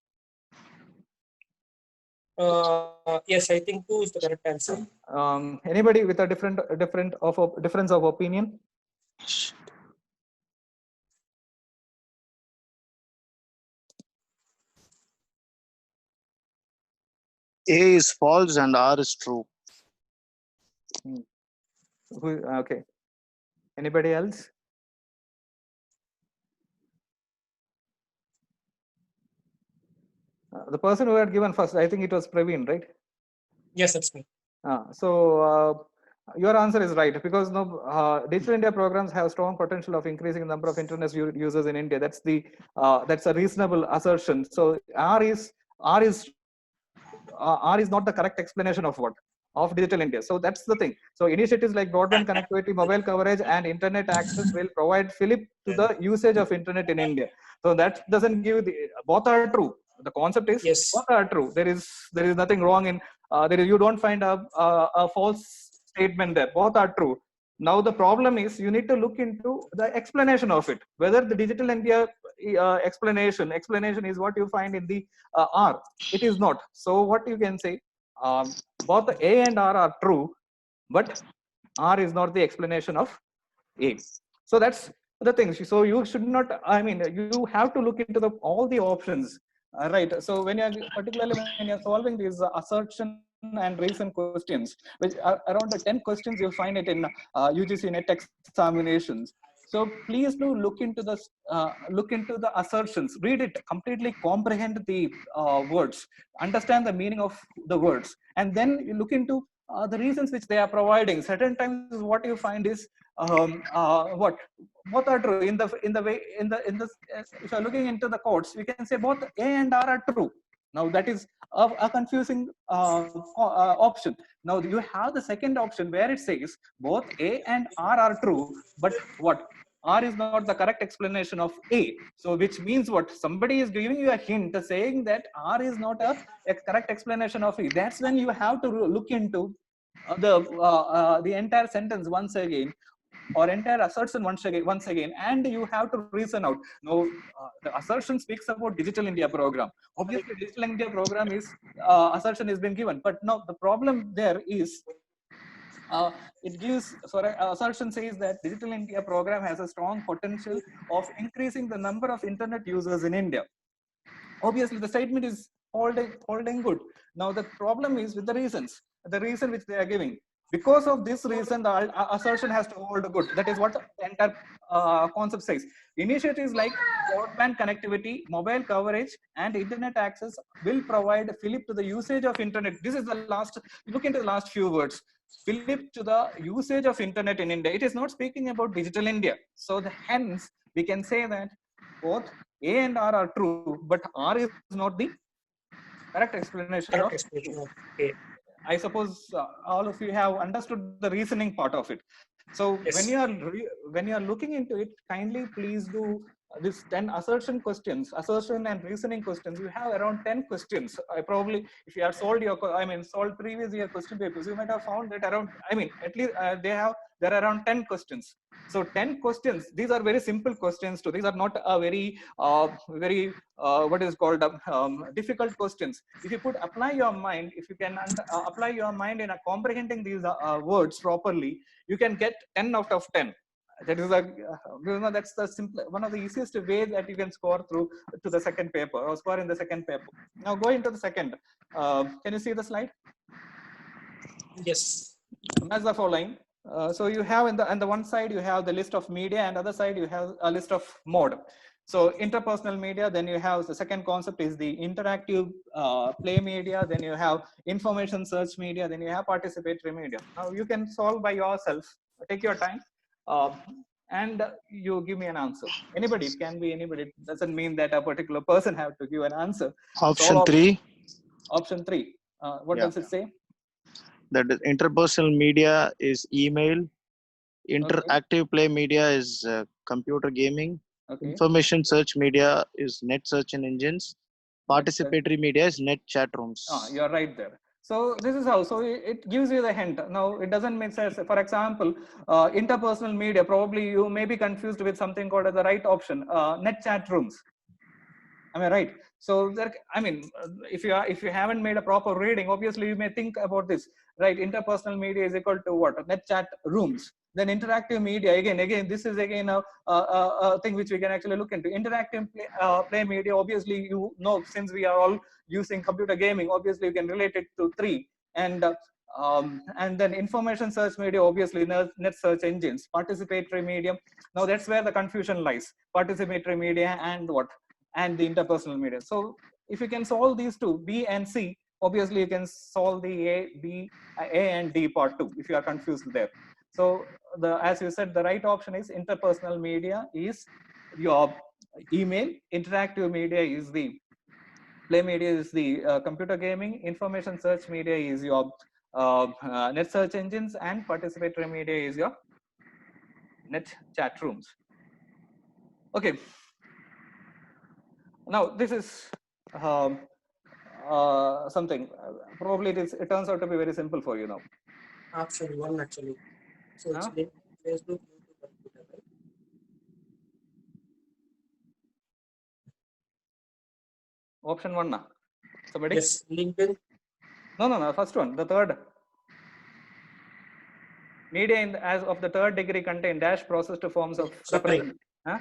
S3: Yes, I think 2 is the correct answer.
S2: Anybody with a difference of opinion?
S4: A is false and R is true.
S2: Okay. Anybody else? The person who had given first, I think it was Praveen, right?
S3: Yes, that's me.
S2: Your answer is right, because Digital India programs have strong potential of increasing the number of internet users in India. That's a reasonable assertion. So R is not the correct explanation of Digital India. So that's the thing. So initiatives like broadband connectivity, mobile coverage, and internet access will provide fillip to the usage of internet in India. So that doesn't give both are true. The concept is
S3: Yes.
S2: both are true. There is nothing wrong in you don't find a false statement there. Both are true. Now the problem is you need to look into the explanation of it. Whether the Digital India explanation is what you find in the R. It is not. So what you can say, both the A and R are true, but R is not the explanation of A. So that's the thing. So you should not, I mean, you have to look into all the options, right? So particularly when you're solving these assertion and reason questions, which are around the 10 questions you find it in UGC NET examinations. So please do look into the assertions, read it, completely comprehend the words, understand the meaning of the words, and then you look into the reasons which they are providing. Certain times what you find is both are true if you're looking into the quotes, we can say both A and R are true. Now that is a confusing option. Now you have the second option where it says both A and R are true, but what? R is not the correct explanation of A. So which means what? Somebody is giving you a hint saying that R is not a correct explanation of E. That's when you have to look into the entire sentence once again, or entire assertion once again, and you have to reason out. Now the assertion speaks about Digital India program. Obviously Digital India program is assertion has been given, but now the problem there is assertion says that Digital India program has a strong potential of increasing the number of internet users in India. Obviously the statement is holding good. Now the problem is with the reason which they are giving. Because of this reason, the assertion has to hold good. That is what the entire concept says. Initiatives like broadband connectivity, mobile coverage, and internet access will provide fillip to the usage of internet. This is the last, look into the last few words. Fillip to the usage of internet in India. It is not speaking about Digital India. So hence, we can say that both A and R are true, but R is not the correct explanation of
S3: A.
S2: I suppose all of you have understood the reasoning part of it. So
S3: Yes.
S2: when you are looking into it, kindly please do this 10 assertion and reasoning questions. You have around 10 questions. I probably, if you have solved previous year question papers, you might have found that around, at least there are around 10 questions. So 10 questions, these are very simple questions too. These are not very what is called difficult questions. If you could apply your mind, if you can apply your mind in comprehending these words properly, you can get 10 out of 10. That is that's the simple, one of the easiest ways that you can score through to the second paper, or score in the second paper. Now go into the second. Can you see the slide?
S3: Yes.
S2: As the following. So you have on the one side you have the list of media, and other side you have a list of mode. So interpersonal media, then you have the second concept is the interactive play media, then you have information search media, then you have participatory media. Now you can solve by yourself, take your time, and you give me an answer. Anybody, it can be anybody. It doesn't mean that a particular person have to give an answer.
S4: Option 3.
S2: Option 3. What does it say?
S4: That is interpersonal media is email. Interactive play media is computer gaming. Information search media is net search engines. Participatory media is net chat rooms.
S2: You're right there. So this is how. So it gives you the hint. Now it doesn't make sense. For example, interpersonal media, probably you may be confused with something called as the right option, net chat rooms. Am I right? So there, I mean, if you haven't made a proper reading, obviously you may think about this, right? Interpersonal media is equal to what? Net chat rooms. Then interactive media, again, this is again a thing which we can actually look into. Interactive play media, obviously, you know, since we are all using computer gaming, obviously you can relate it to three. And then information search media, obviously net search engines. Participatory media, now that's where the confusion lies. Participatory media and what? And the interpersonal media. So if you can solve these two, B and C, obviously you can solve the A and D part too, if you are confused there. So as you said, the right option is interpersonal media is your email, interactive media is the play media is the computer gaming, information search media is your net search engines, and participatory media is your net chat rooms. Okay. Now this is something probably it turns out to be very simple for you now.
S3: Option 1 actually. So it's LinkedIn, Facebook, YouTube, and Twitter, right?
S2: Option 1 now. Somebody?
S3: Yes, LinkedIn.
S2: No. First one, the third. Media as of the third degree contain dash processed forms of representation. Huh?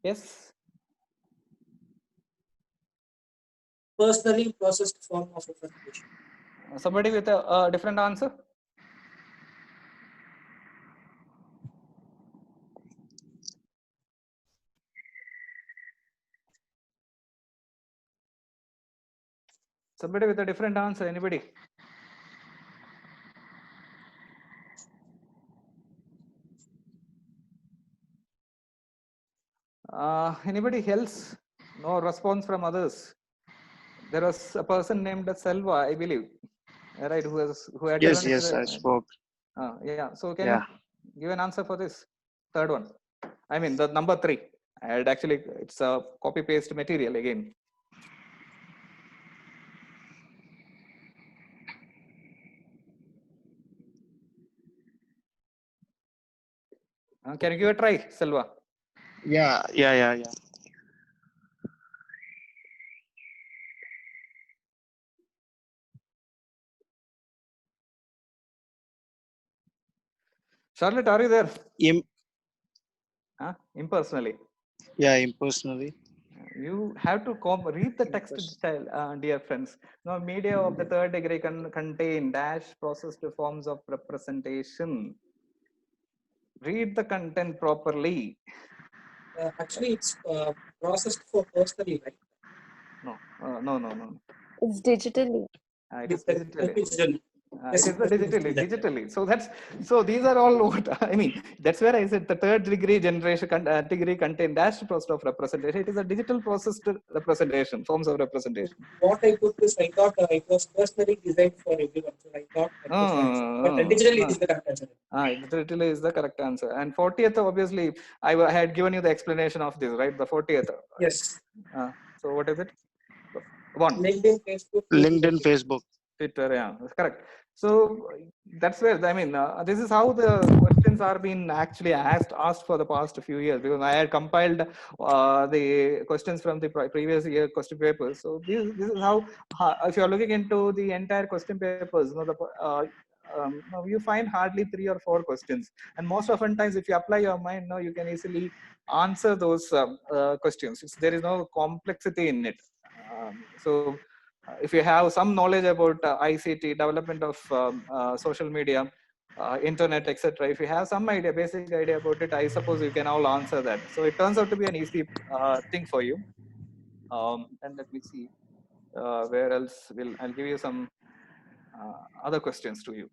S2: Yes.
S3: Personally processed form of representation.
S2: Somebody with a different answer? Somebody with a different answer, anybody? Anybody else? No response from others. There was a person named Selva, I believe, right? Who had
S4: Yes,
S2: given
S4: yes, I spoke.
S2: Yeah. So can you give an answer for this third one? I mean the number 3. And actually, it's a copy paste material again. Can you give a try, Selva?
S4: Yeah.
S2: Charlotte, are you there?
S4: Huh?
S2: Impersonally.
S4: Yeah, impersonally.
S2: You have to read the text, dear friends. Now, media of the third degree can contain dash processed forms of representation. Read the content properly.
S3: Actually, it's processed for personally, right?
S2: No.
S5: It's digitally.
S2: It is digitally.
S3: Yes,
S2: it is digitally. So these are all what I mean. That's where I said the third degree degree contain dash process of representation. It is a digital processed representation, forms of representation.
S3: What I put is I thought it was personally designed for everyone. So I thought but digitally it is the correct answer.
S2: Digitally is the correct answer. And 40th, obviously, I had given you the explanation of this, right? The 40th.
S3: Yes.
S2: So what is it? One.
S3: LinkedIn, Facebook.
S4: LinkedIn, Facebook.
S2: Twitter, yeah, that's correct. So that's where I mean, this is how the questions are being actually asked for the past few years, because I had compiled the questions from the previous year question papers. So this is how if you are looking into the entire question papers, you find hardly 3 or 4 questions, and most often times if you apply your mind, you can easily answer those questions. There is no complexity in it. So if you have some knowledge about ICT, development of social media, internet, etc., if you have some basic idea about it, I suppose you can all answer that. So it turns out to be an easy thing for you. And let me see where else I'll give you some other questions to you.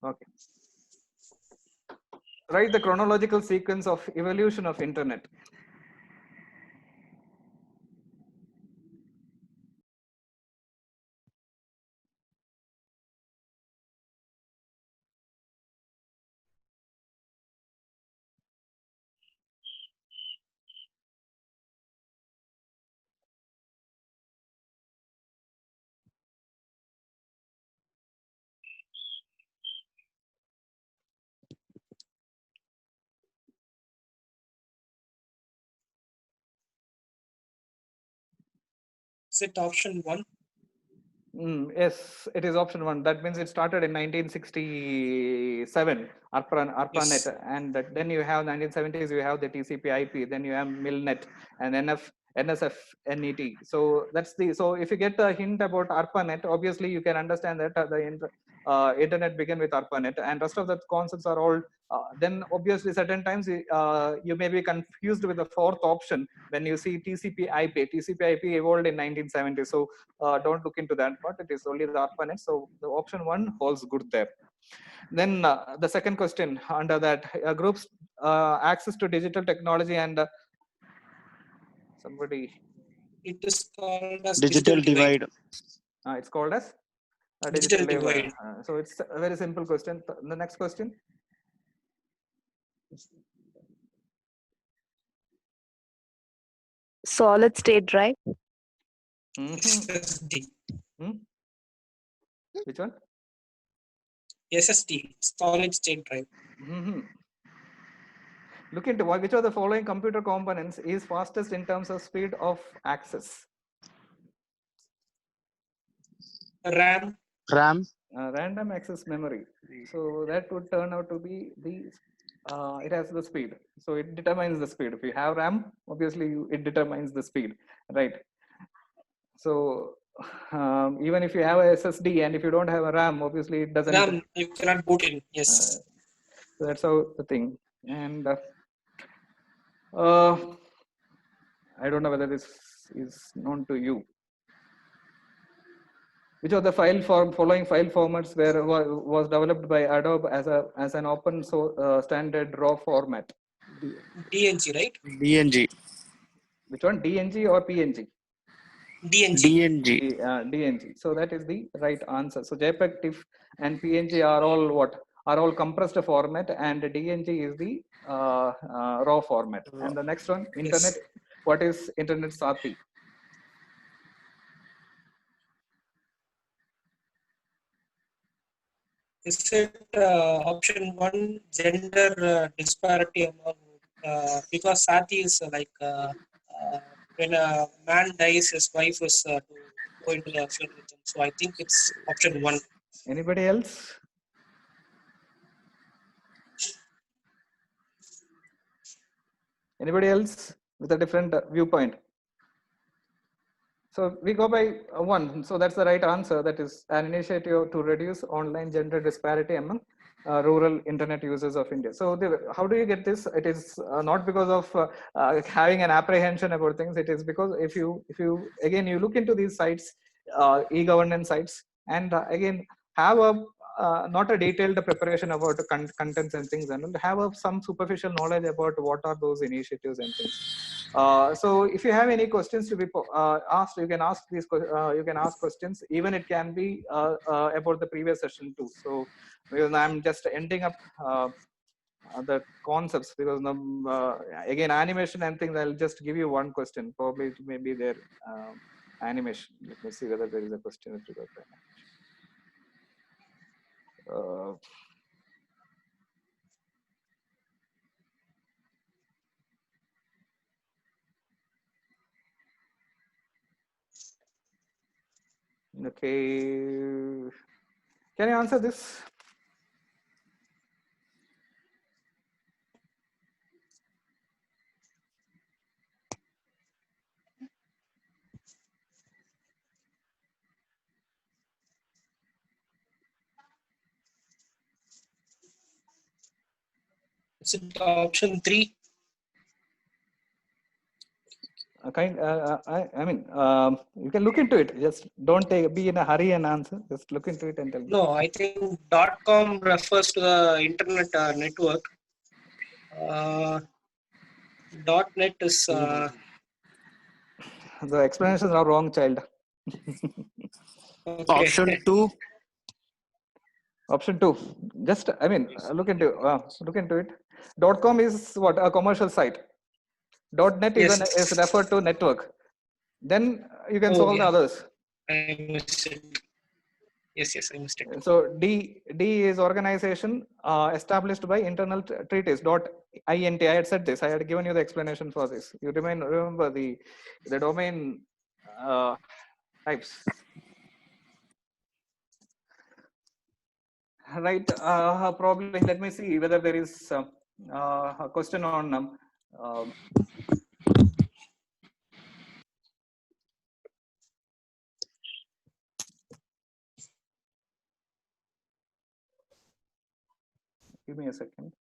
S2: Okay. Write the chronological sequence of evolution of internet.
S3: Is it option 1?
S2: Yes, it is option 1. That means it started in 1967, ARPANET,
S3: Yes.
S2: and then you have 1970s. You have the TCP/IP. Then you have MILNET and NSF/NET. So that's the. So if you get a hint about ARPANET, obviously you can understand that the internet began with ARPANET, and rest of the concepts are all. Then obviously certain times you may be confused with the fourth option when you see TCP/IP. TCP/IP evolved in 1970. So don't look into that part. It is only the ARPANET. So the option 1 holds good there. Then the second question under that groups access to digital technology and somebody.
S3: It is called as
S4: Digital divide.
S2: It's called as
S3: digital divide.
S2: So it's a very simple question. The next question.
S5: Solid state drive.
S3: SSD.
S2: Which one?
S3: SSD, solid state drive.
S2: Look into which of the following computer components is fastest in terms of speed of access?
S3: RAM.
S2: Random access memory. So that would turn out to be the it has the speed. So it determines the speed. If you have RAM, obviously it determines the speed, right? So even if you have a SSD and if you don't have a RAM, obviously it doesn't.
S3: RAM, you cannot boot in. Yes.
S2: So that's how the thing. And I don't know whether this is known to you. Which of the following file formats was developed by Adobe as an open source standard RAW format?
S3: DNG, right?
S4: DNG.
S2: Which one? DNG or PNG?
S3: DNG.
S2: DNG. So that is the right answer. So JPEG, TIFF, and PNG are all what? Are all compressed format, and DNG is the RAW format. And the next one, internet.
S3: Yes.
S2: What is internet SATI?
S3: Is it option 1, gender disparity among, because SATI is like when a man dies, his wife is to go into the field with him. So I think it's option 1.
S2: Anybody else? Anybody else with a different viewpoint? So we go by 1. So that's the right answer. That is an initiative to reduce online gender disparity among rural internet users of India. So how do you get this? It is not because of having an apprehension about things. It is because if you again you look into these sites, e-governance sites, and again have a not a detailed preparation about contents and things, and have some superficial knowledge about what are those initiatives and things. So if you have any questions to be asked, you can ask these. You can ask questions. Even it can be about the previous session too. So I'm just ending up the concepts because again animation and things. I'll just give you one question. Probably it may be their animation. Let me see whether there is a question with regard to animation. Okay, can you answer this?
S3: Is it option 3?
S2: I mean, you can look into it. Just don't be in a hurry and answer. Just look into it and tell me.
S3: No, I think .com refers to the internet network. .net is.
S2: The explanations are wrong, child.
S3: Okay.
S4: Option 2.
S2: Option 2. Just I mean, look into it. .com is what, a commercial site. .net
S3: Yes.
S2: is referred to network. Then you can solve the others.
S3: I missed it. Yes, I missed it.
S2: So D is organization established by internal treaties. .int. I had said this. I had given you the explanation for this. You remember the domain types. Right. Probably. Let me see whether there is a question on. Give me a second.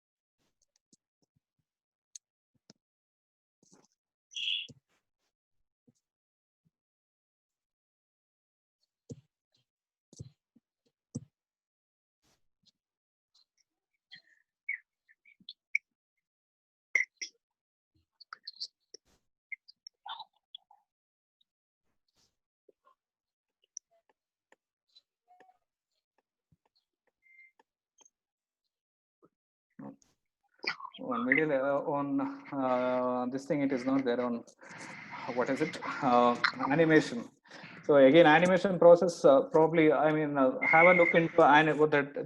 S2: On middle on this thing, it is not there on what is it, animation. So again, animation process, probably, I mean, have a look into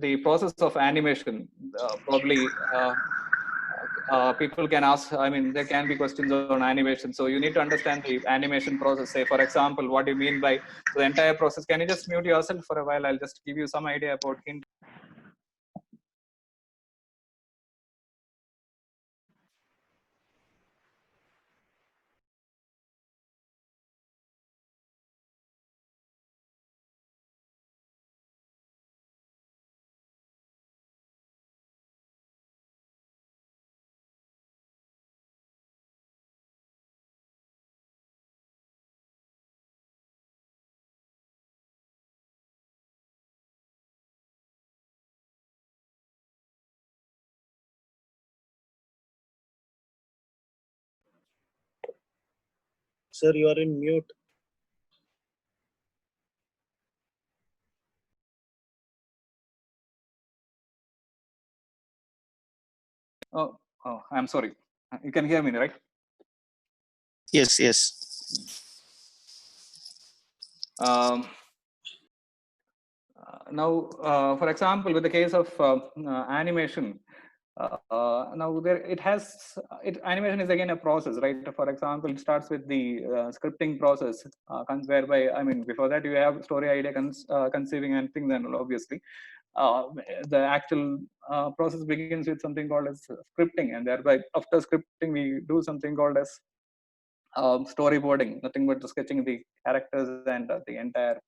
S2: the process of animation. Probably people can ask, I mean, there can be questions on animation. So you need to understand the animation process. Say, for example, what do you mean by the entire process? Can you just mute yourself for a while? I'll just give you some idea about hint.
S4: Sir, you are in mute.
S2: Oh, I'm sorry. You can hear me, right?
S4: Yes, yes.
S2: Now, for example, with the case of animation, now animation is again a process, right? For example, it starts with the scripting process, whereby, I mean, before that you have story idea conceiving and things, and obviously the actual process begins with something called as scripting, and thereby after scripting we do something called as storyboarding, nothing but sketching the characters and the entire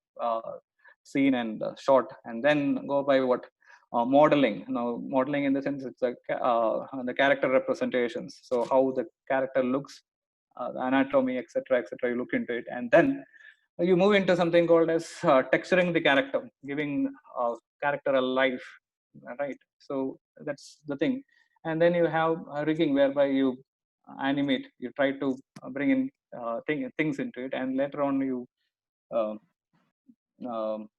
S2: scene and shot, and then go by what modeling. Now, modeling in the sense it's the character representations. So how the character looks, the anatomy, etc., etc. You look into it, and then you move into something called as texturing the character, giving character a life, right? So that's the thing. And then you have rigging, whereby you animate, you try to bring in things into it, and later on you um, um,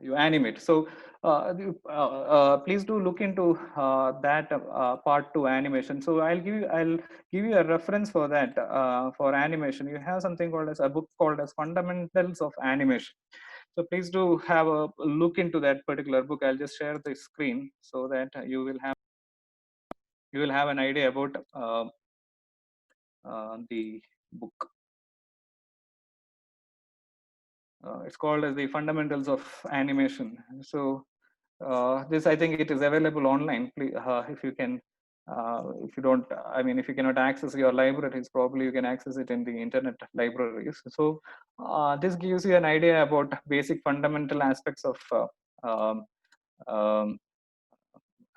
S2: you animate. So please do look into that part to animation. So I'll give you a reference for that. For animation, you have something called as a book called as Fundamentals of Animation. So please do have a look into that particular book. I'll just share the screen so that you will have an idea about the book. It's called as the Fundamentals of Animation. So this, I think it is available online. Please, if you can, if you don't, I mean, if you cannot access your libraries, probably you can access it in the internet libraries. So this gives you an idea about basic fundamental aspects of um, um,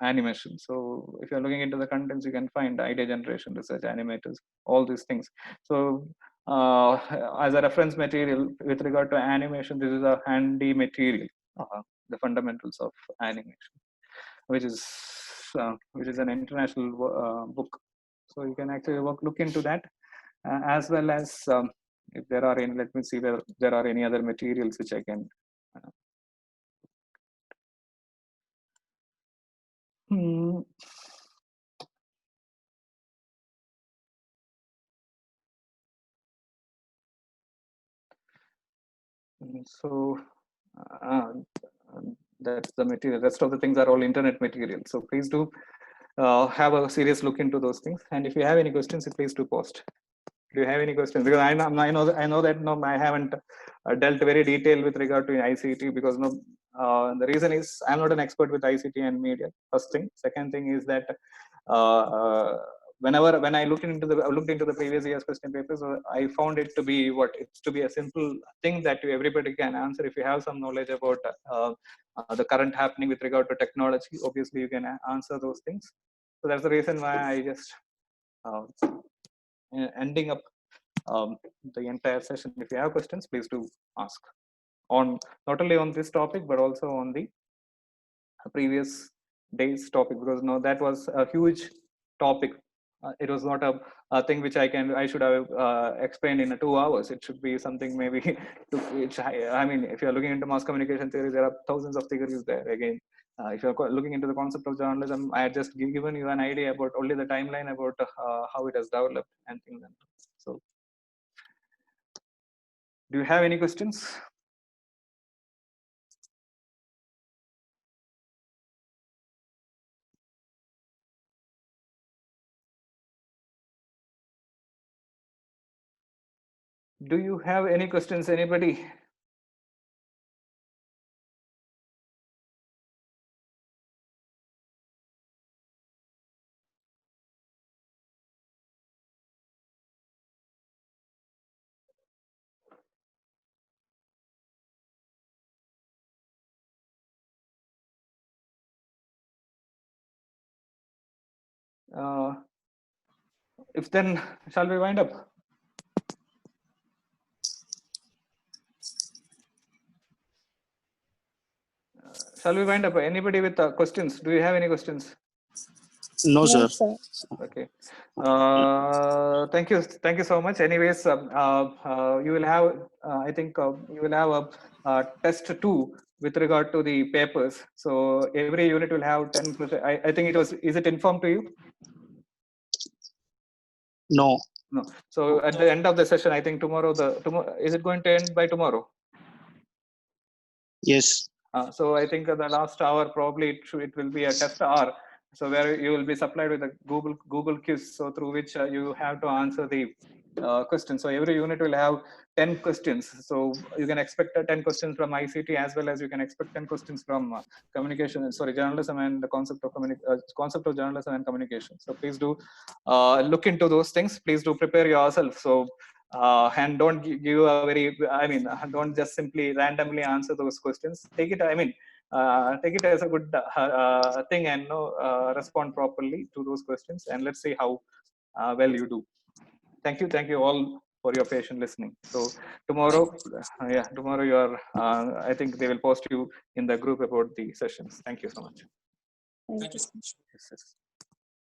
S2: animation. So if you're looking into the contents, you can find idea generation, research, animators, all these things. So as a reference material with regard to animation, this is a handy material, the fundamentals of animation, which is an international book. So you can actually look into that, as well as if there are any, let me see whether there are any other materials which I can So that's the material. Rest of the things are all internet material. So please do have a serious look into those things. And if you have any questions, please do post. Do you have any questions? Because I know that no, I haven't dealt very detailed with regard to ICT, because no, the reason is I'm not an expert with ICT and media. First thing. Second thing is that when I looked into the previous year's question papers, I found it to be a simple thing that everybody can answer. If you have some knowledge about the current happening with regard to technology, obviously you can answer those things. So that's the reason why I just ending up the entire session. If you have questions, please do ask on not only on this topic but also on the previous day's topic, because no, that was a huge topic. It was not a thing which I should have explained in 2 hours. It should be something maybe which I mean, if you're looking into mass communication theory, there are thousands of theories there. Again, if you're looking into the concept of journalism, I had just given you an idea about only the timeline about how it has developed and things like that. So, do you have any questions? Do you have any questions, anybody? If then, shall we wind up? Shall we wind up? Anybody with questions? Do you have any questions?
S4: No, sir.
S2: Okay. Thank you so much. Anyways, you will have, I think you will have a test 2 with regard to the papers. So every unit will have 10%. I think is it informed to you?
S4: No.
S2: No. So at the end of the session, I think tomorrow, is it going to end by tomorrow?
S4: Yes.
S2: So I think the last hour probably it will be a test hour. So where you will be supplied with a Google quiz, so through which you have to answer the questions. So every unit will have 10 questions. So you can expect 10 questions from ICT, as well as you can expect 10 questions from journalism and the concept of journalism and communication. So please do look into those things. Please do prepare yourself. So and don't give don't just simply randomly answer those questions. Take it as a good thing, and respond properly to those questions, and let's see how well you do. Thank you all for your patient listening. So tomorrow you are I think they will post you in the group about the sessions. Thank you so much.
S3: Thank you so much.
S2: Yes.